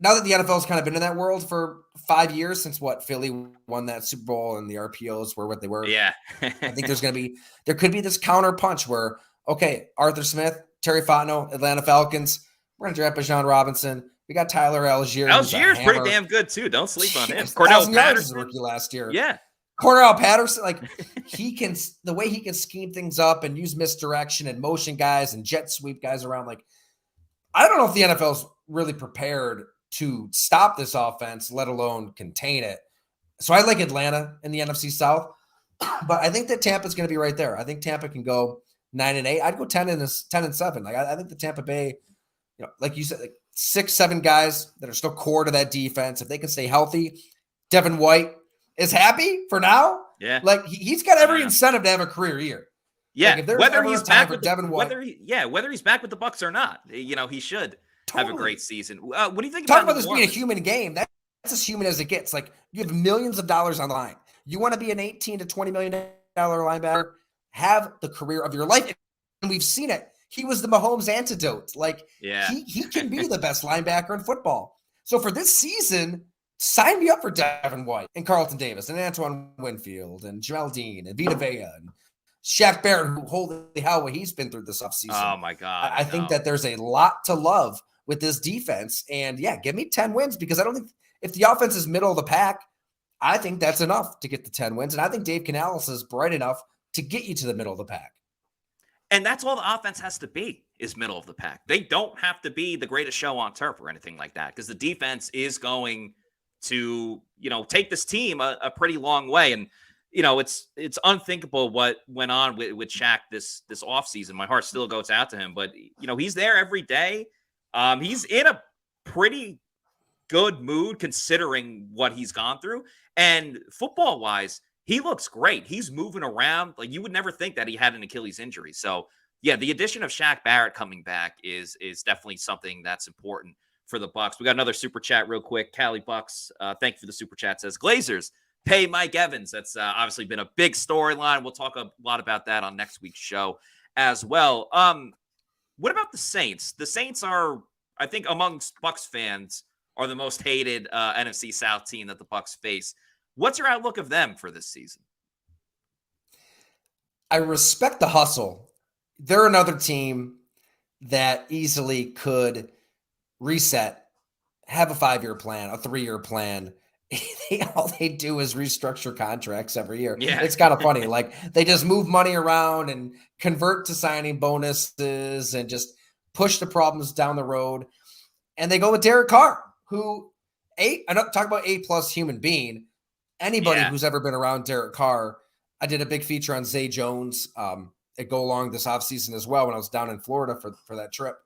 Now that the NFL's kind of been in that world for 5 years, since Philly won that Super Bowl and the RPOs were what they were. Yeah. I think there could be this counter punch where, okay, Arthur Smith, Terry Fontenot, Atlanta Falcons, we're going to draft Bijan Robinson. We got Tyler Algier. Algier's pretty damn good too. Don't sleep on him. Cordell Patterson, rookie last year. Yeah. Cordell Patterson, like, the way he can scheme things up and use misdirection and motion guys and jet sweep guys around. Like, I don't know if the NFL's really prepared to stop this offense, let alone contain it. So I like Atlanta in the NFC South, but I think that Tampa's going to be right there. I think Tampa can go 9-8. I'd go 10-7. Like, I think the Tampa Bay, like you said, like 6-7 guys that are still core to that defense. If they can stay healthy, Devin White is happy for now. Yeah. Like, he's got every incentive to have a career year. Yeah. Like, whether he's back with Devin White, whether he's back with the Bucs or not, he should have a great season. What do you think about this being a human game? That's as human as it gets. Like, you have millions of dollars on the line. You want to be an $18 to $20 million linebacker, have the career of your life. And we've seen it. He was the Mahomes antidote. Like, he can be the best linebacker in football. So for this season, sign me up for Devin White and Carlton Davis and Antoine Winfield and Jamel Dean and Vita Vea and Shaq Barrett, who, holy hell, what he's been through this offseason. Oh, my God. I think that there's a lot to love with this defense. And, give me 10 wins, because I don't think if the offense is middle of the pack, I think that's enough to get the 10 wins. And I think Dave Canales is bright enough to get you to the middle of the pack. And that's all the offense has to be, is middle of the pack. They don't have to be the greatest show on turf or anything like that, because the defense is going to, take this team a pretty long way. And, it's unthinkable what went on with Shaq this offseason. My heart still goes out to him, but, he's there every day. He's in a pretty good mood considering what he's gone through. And football-wise, he looks great. He's moving around. Like, you would never think that he had an Achilles injury. So, the addition of Shaq Barrett coming back is definitely something that's important for the Bucs. We got another super chat real quick. Callie Bucks, thank you for the super chat, says, Glazers, pay Mike Evans. That's obviously been a big storyline. We'll talk a lot about that on next week's show as well. What about the Saints? The Saints are, I think, amongst Bucs fans, are the most hated NFC South team that the Bucs face. What's your outlook of them for this season? I respect the hustle. They're another team that easily could reset, have a 5-year plan, a 3-year plan. All they do is restructure contracts every year. Yeah. It's kind of funny. Like, they just move money around and convert to signing bonuses and just push the problems down the road. And they go with Derek Carr, who I don't talk about A+ human being. Anybody who's ever been around Derek Carr, I did a big feature on Zay Jones at Go Long this offseason as well when I was down in Florida for that trip.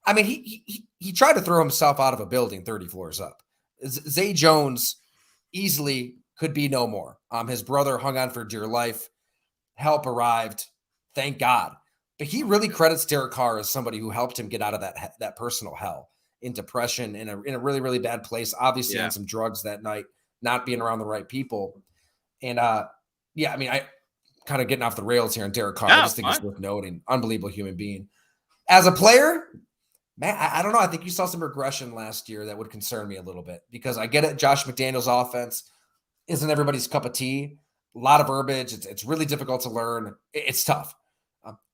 I mean, he tried to throw himself out of a building 30 floors up. Zay Jones easily could be no more. His brother hung on for dear life. Help arrived. Thank God. But he really credits Derek Carr as somebody who helped him get out of that personal hell, in depression, in a really, really bad place, obviously on some drugs that night, not being around the right people. And kind of getting off the rails here on Derek Carr. No, I just think it's worth noting. Unbelievable human being. As a player, man, I don't know. I think you saw some regression last year that would concern me a little bit because I get it. Josh McDaniels' offense isn't everybody's cup of tea. A lot of verbiage. It's really difficult to learn. It's tough.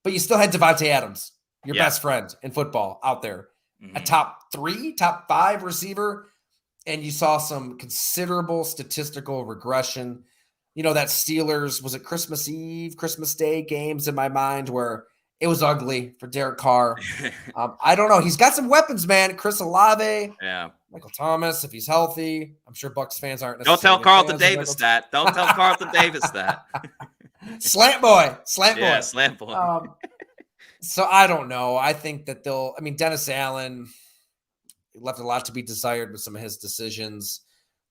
But you still had Davante Adams, your best friend in football out there, a top 5 receiver, and you saw some considerable statistical regression. You know, that Steelers, was it Christmas Eve, Christmas Day games in my mind where it was ugly for Derek Carr. I don't know. He's got some weapons, man. Chris Olave, Michael Thomas, if he's healthy. I'm sure Bucs fans aren't. Don't tell Carlton Davis that. Don't tell Carlton Davis that. Slant boy. Yeah, slant boy. So I don't know. I think that Dennis Allen left a lot to be desired with some of his decisions.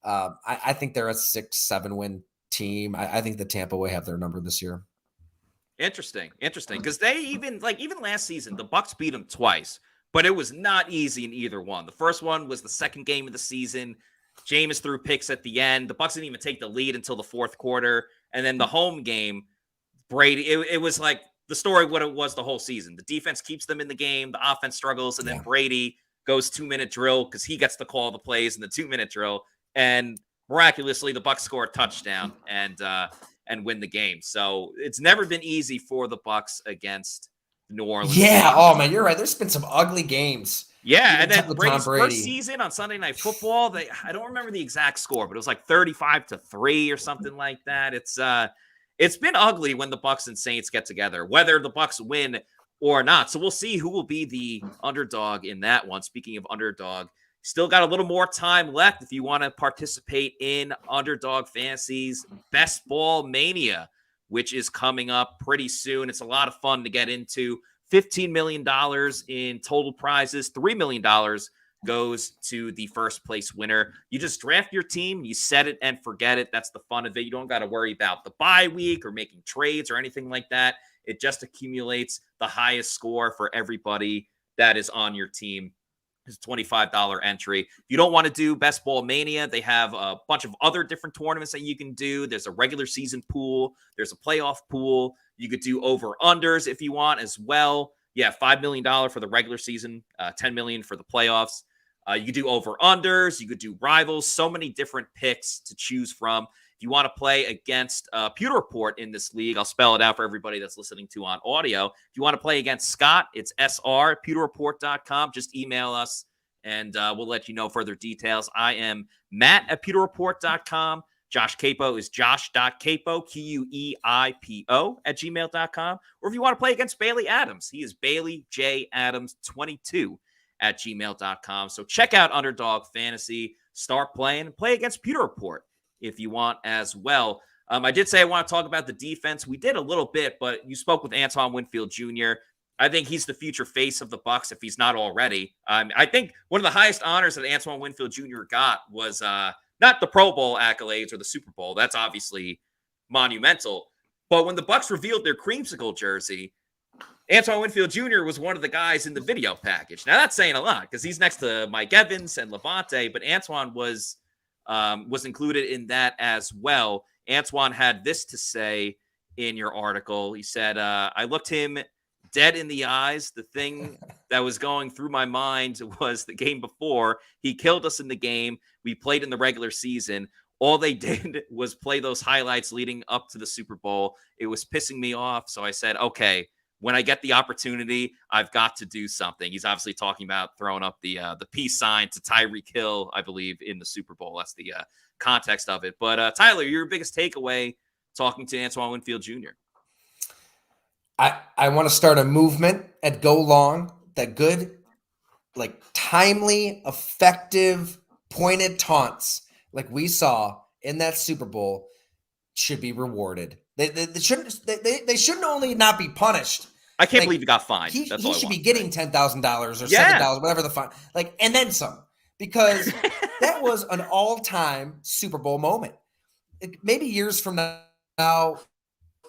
I think they're a 6-7 win team. I think the Tampa will have their number this year. Interesting. Because they even last season, the Bucs beat them twice, but it was not easy in either one. The first one was the second game of the season. Jameis threw picks at the end. The Bucs didn't even take the lead until the fourth quarter. And then the home game, Brady, it was like the story what it was the whole season. The defense keeps them in the game. The offense struggles. And then Brady goes 2-minute drill because he gets to call the plays in the 2-minute drill. And miraculously, the Bucs score a touchdown and win the game. So it's never been easy for the Bucs against New Orleans. Yeah. Oh man, you're right. There's been some ugly games. Yeah. And then Brady's first season on Sunday Night Football, I don't remember the exact score, but it was like 35-3 or something like that. It's been ugly when the Bucs and Saints get together, whether the Bucs win or not. So we'll see who will be the underdog in that one. Speaking of underdog, still got a little more time left if you want to participate in Underdog Fantasy's Best Ball Mania, which is coming up pretty soon. It's a lot of fun to get into. $15 million in total prizes. $3 million goes to the first place winner. You just draft your team, you set it and forget it. That's the fun of it. You don't got to worry about the bye week or making trades or anything like that. It just accumulates the highest score for everybody that is on your team. It's a $25 entry. If you don't want to do Best Ball Mania, they have a bunch of other different tournaments that you can do. There's a regular season pool. There's a playoff pool. You could do over-unders if you want as well. Yeah, $5 million for the regular season, $10 million for the playoffs. You could do over-unders. You could do rivals. So many different picks to choose from. If you want to play against Pewter Report in this league, I'll spell it out for everybody that's listening to on audio. If you want to play against Scott, it's SR, pewterreport.com. Just email us, and we'll let you know further details. I am Matt at pewterreport.com. Josh Capo is josh.capo, Queipo at gmail.com. Or if you want to play against Bailey Adams, he is Bailey J. Adams 22 at gmail.com. So check out Underdog Fantasy, start playing, and play against Pewter Report if you want as well. I did say I want to talk about the defense. We did a little bit, but you spoke with Antoine Winfield Jr. I think he's the future face of the Bucs if he's not already. I think one of the highest honors that Antoine Winfield Jr. got was not the Pro Bowl accolades or the Super Bowl. That's obviously monumental. But when the Bucs revealed their creamsicle jersey, Antoine Winfield Jr. was one of the guys in the video package. Now, that's saying a lot because he's next to Mike Evans and Lavonte, but Antoine was included in that as well. Antoine had this to say in your article. He said, I looked him dead in the eyes. The thing that was going through my mind was the game before. He killed us in the game. We played in the regular season. All they did was play those highlights leading up to the Super Bowl. It was pissing me off. So I said, okay, when I get the opportunity, I've got to do something. He's obviously talking about throwing up the peace sign to Tyreek Hill, I believe, in the Super Bowl. That's the context of it. But Tyler, your biggest takeaway talking to Antoine Winfield Jr. I want to start a movement at Go Long that good, like timely, effective, pointed taunts like we saw in that Super Bowl should be rewarded. They shouldn't only not be punished. I can't believe he got fined. He should be getting $10,000 or $7, whatever the fine, and then some, because that was an all-time Super Bowl moment. Maybe years from now,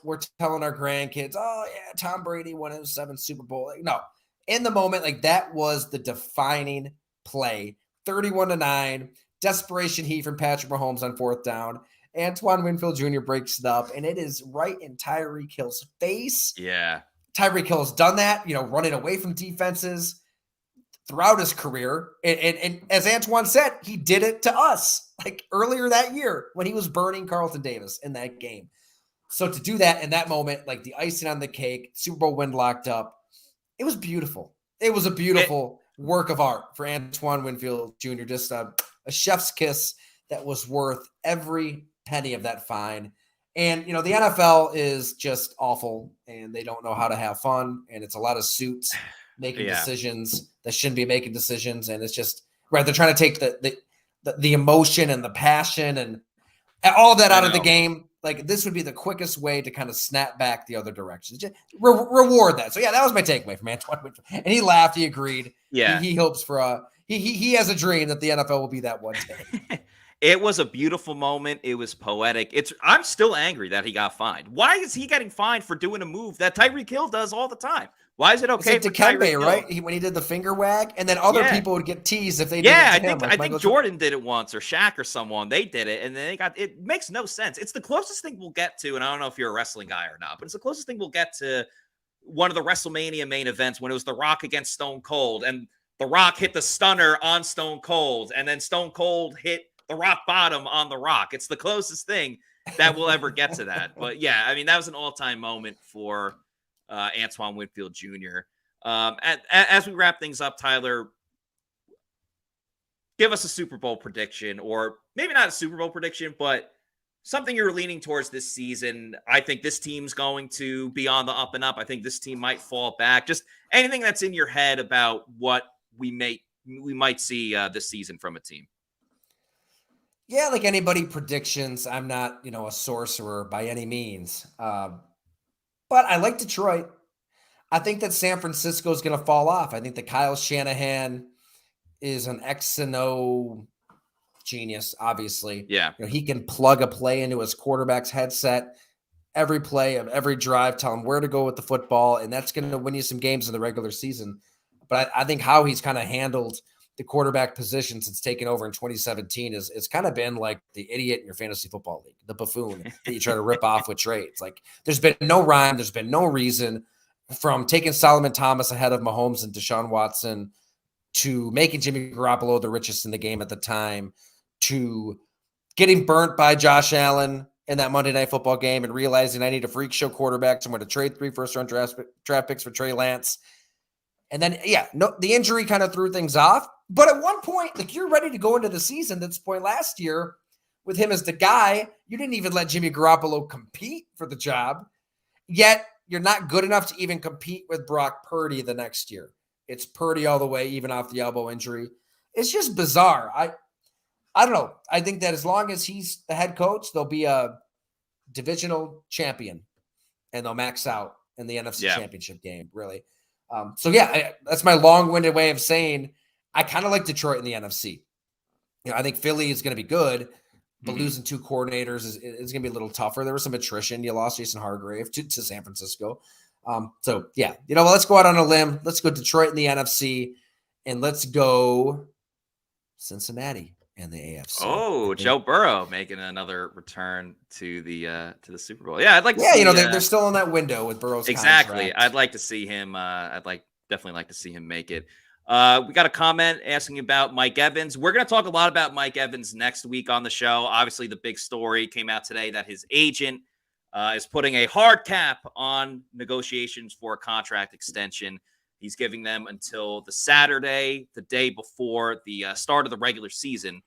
we're telling our grandkids, "Oh yeah, Tom Brady won his 7th Super Bowl." No, in the moment, that was the defining play. 31-9, desperation heat from Patrick Mahomes on 4th down. Antoine Winfield Jr. breaks it up, and it is right in Tyreek Hill's face. Yeah. Tyreek Hill has done that, running away from defenses throughout his career. And as Antoine said, he did it to us like earlier that year when he was burning Carlton Davis in that game. So to do that in that moment, like the icing on the cake, Super Bowl win locked up, it was beautiful. It was a beautiful work of art for Antoine Winfield Jr. Just a chef's kiss that was worth every penny of that fine. And, the NFL is just awful, and they don't know how to have fun. And it's a lot of suits making decisions that shouldn't be making decisions. And it's just, right, they're trying to take the emotion and the passion and all of that out of the game. Like, this would be the quickest way to kind of snap back the other direction. Just reward that. So, yeah, that was my takeaway from Antoine Winfield. And he laughed. He agreed. Yeah. He hopes for he has a dream that the NFL will be that one day. It was a beautiful moment. It was poetic. I'm still angry that he got fined. Why is he getting fined for doing a move that Tyreek Hill does all the time? Why is it okay for Tyreek Hill? Right? When he did the finger wag, and then other people would get teased if they did it to him. I think Jordan did it once, or Shaq or someone. They did it, and then it makes no sense. It's the closest thing we'll get to, and I don't know if you're a wrestling guy or not, but it's the closest thing we'll get to one of the WrestleMania main events when it was The Rock against Stone Cold, and The Rock hit the stunner on Stone Cold, and then Stone Cold hit the rock bottom on The Rock. It's the closest thing that we'll ever get to that. But yeah, I mean, that was an all-time moment for Antoine Winfield Jr. As we wrap things up, Tyler, give us a Super Bowl prediction, or maybe not a Super Bowl prediction, but something you're leaning towards this season. I think this team's going to be on the up and up. I think this team might fall back. Just anything that's in your head about what we might see this season from a team. Yeah, like anybody, predictions. I'm not, a sorcerer by any means. But I like Detroit. I think that San Francisco is going to fall off. I think that Kyle Shanahan is an X and O genius, obviously. Yeah. He can plug a play into his quarterback's headset every play of every drive, tell him where to go with the football, and that's going to win you some games in the regular season. But I think how he's kind of handled the quarterback position since taking over in 2017 is kind of been like the idiot in your fantasy football league, the buffoon that you try to rip off with Trey. It's like there's been no rhyme, there's been no reason, from taking Solomon Thomas ahead of Mahomes and Deshaun Watson to making Jimmy Garoppolo the richest in the game at the time, to getting burnt by Josh Allen in that Monday Night Football game and realizing I need a freak show quarterback, so I'm going to trade 3 first-round draft picks for Trey Lance. And then, the injury kind of threw things off. But at one point, like, you're ready to go into the season. That's the point last year with him as the guy. You didn't even let Jimmy Garoppolo compete for the job. Yet you're not good enough to even compete with Brock Purdy the next year. It's Purdy all the way, even off the elbow injury. It's just bizarre. I don't know. I think that as long as he's the head coach, they'll be a divisional champion, and they'll max out in the NFC Championship game, really. That's my long-winded way of saying I kind of like Detroit in the NFC. I think Philly is going to be good, but losing 2 coordinators is going to be a little tougher. There was some attrition. You lost Jason Hargrave to San Francisco. Let's go out on a limb. Let's go Detroit in the NFC, and let's go Cincinnati in the AFC. Oh, Joe Burrow making another return to the Super Bowl. Yeah, I'd like to see, they're still in that window with Burrow's exactly. contract. I'd like to see him. Definitely like to see him make it. We got a comment asking about Mike Evans. We're going to talk a lot about Mike Evans next week on the show. Obviously, the big story came out today that his agent is putting a hard cap on negotiations for a contract extension. He's giving them until the Saturday, the day before the start of the regular season.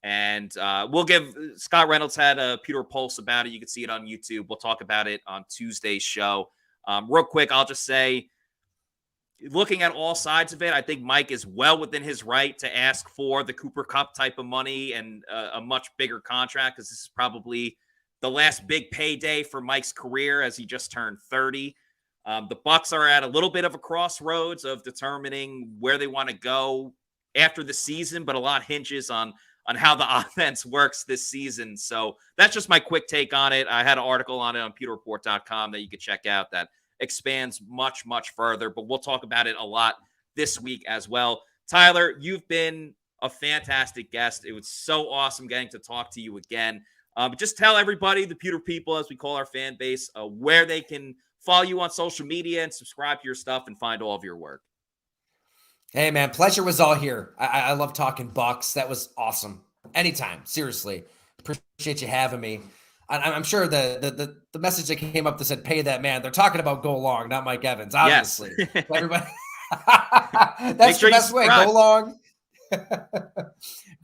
And we'll give Scott Reynolds had a Pewter Pulse about it. You can see it on YouTube. We'll talk about it on Tuesday's show. Real quick, I'll just say, looking at all sides of it, I think Mike is well within his right to ask for the Cooper Kupp type of money and a much bigger contract, because this is probably the last big payday for Mike's career as he just turned 30. The Bucs are at a little bit of a crossroads of determining where they want to go after the season, but a lot hinges on how the offense works this season. So that's just my quick take on it. I had an article on it on pewterreport.com that you could check out that expands much, much further, but we'll talk about it a lot this week as well. Tyler, you've been a fantastic guest. It was so awesome getting to talk to you again. But just tell everybody, the Pewter people, as we call our fan base, where they can follow you on social media and subscribe to your stuff and find all of your work. Hey, man, pleasure was all here. I love talking Bucs. That was awesome. Anytime, seriously. Appreciate you having me. I'm sure the message that came up that said "pay that man," they're talking about Go Long, not Mike Evans, obviously. Yes. Everybody, that's the best way. Go Long,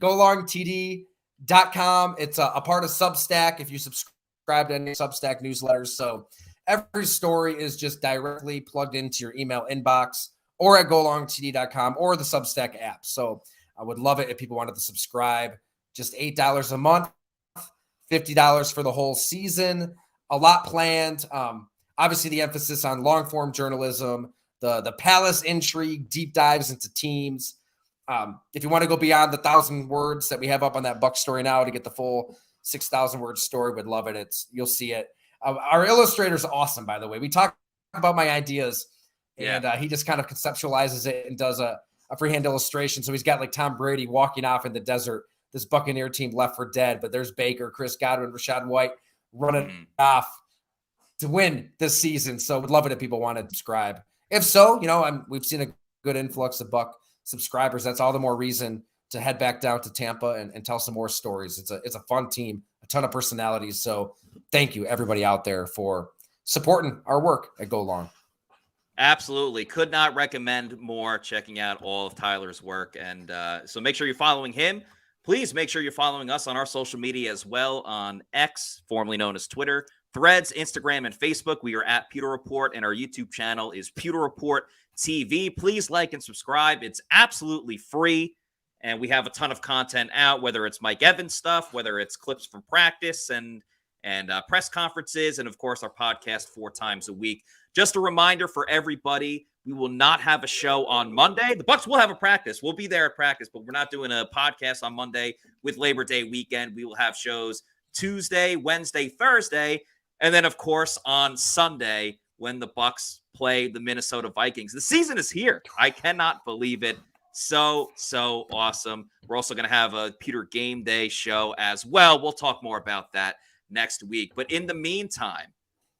golongtd.com. It's a part of Substack. If you subscribe to any Substack newsletters, so every story is just directly plugged into your email inbox, or at golongtd.com or the Substack app. So I would love it if people wanted to subscribe. Just $8 a month. $50 for the whole season. A lot planned. Obviously, the emphasis on long-form journalism, the Palace intrigue, deep dives into teams. If you want to go beyond the 1,000 words that we have up on that Bucs story now to get the full 6,000-word story, would love it. You'll see it. Our illustrator's awesome, by the way. We talk about my ideas, and he just kind of conceptualizes it and does a freehand illustration. So he's got like Tom Brady walking off in the desert. This Buccaneer team left for dead, but there's Baker, Chris Godwin, Rachaad White running off to win this season. So would love it if people want to subscribe. If so, we've seen a good influx of Buc subscribers. That's all the more reason to head back down to Tampa and tell some more stories. It's a fun team, a ton of personalities. So thank you everybody out there for supporting our work at Go Long. Absolutely. Could not recommend more checking out all of Tyler's work. And so make sure you're following him. Please make sure you're following us on our social media as well on X, formerly known as Twitter, Threads, Instagram, and Facebook. We are at Pewter Report, and our YouTube channel is Pewter Report TV. Please like and subscribe. It's absolutely free, and we have a ton of content out, whether it's Mike Evans stuff, whether it's clips from practice and press conferences, and, of course, our podcast 4 times a week. Just a reminder for everybody, we will not have a show on Monday. The Bucs will have a practice. We'll be there at practice, but we're not doing a podcast on Monday with Labor Day weekend. We will have shows Tuesday, Wednesday, Thursday, and then, of course, on Sunday when the Bucs play the Minnesota Vikings. The season is here. I cannot believe it. So awesome. We're also going to have a Pewter Game Day show as well. We'll talk more about that next week. But in the meantime,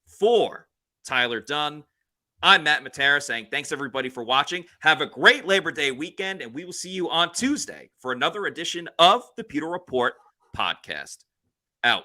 for Tyler Dunne, I'm Matt Matera saying thanks everybody for watching. Have a great Labor Day weekend, and we will see you on Tuesday for another edition of the Pewter Report podcast. Out.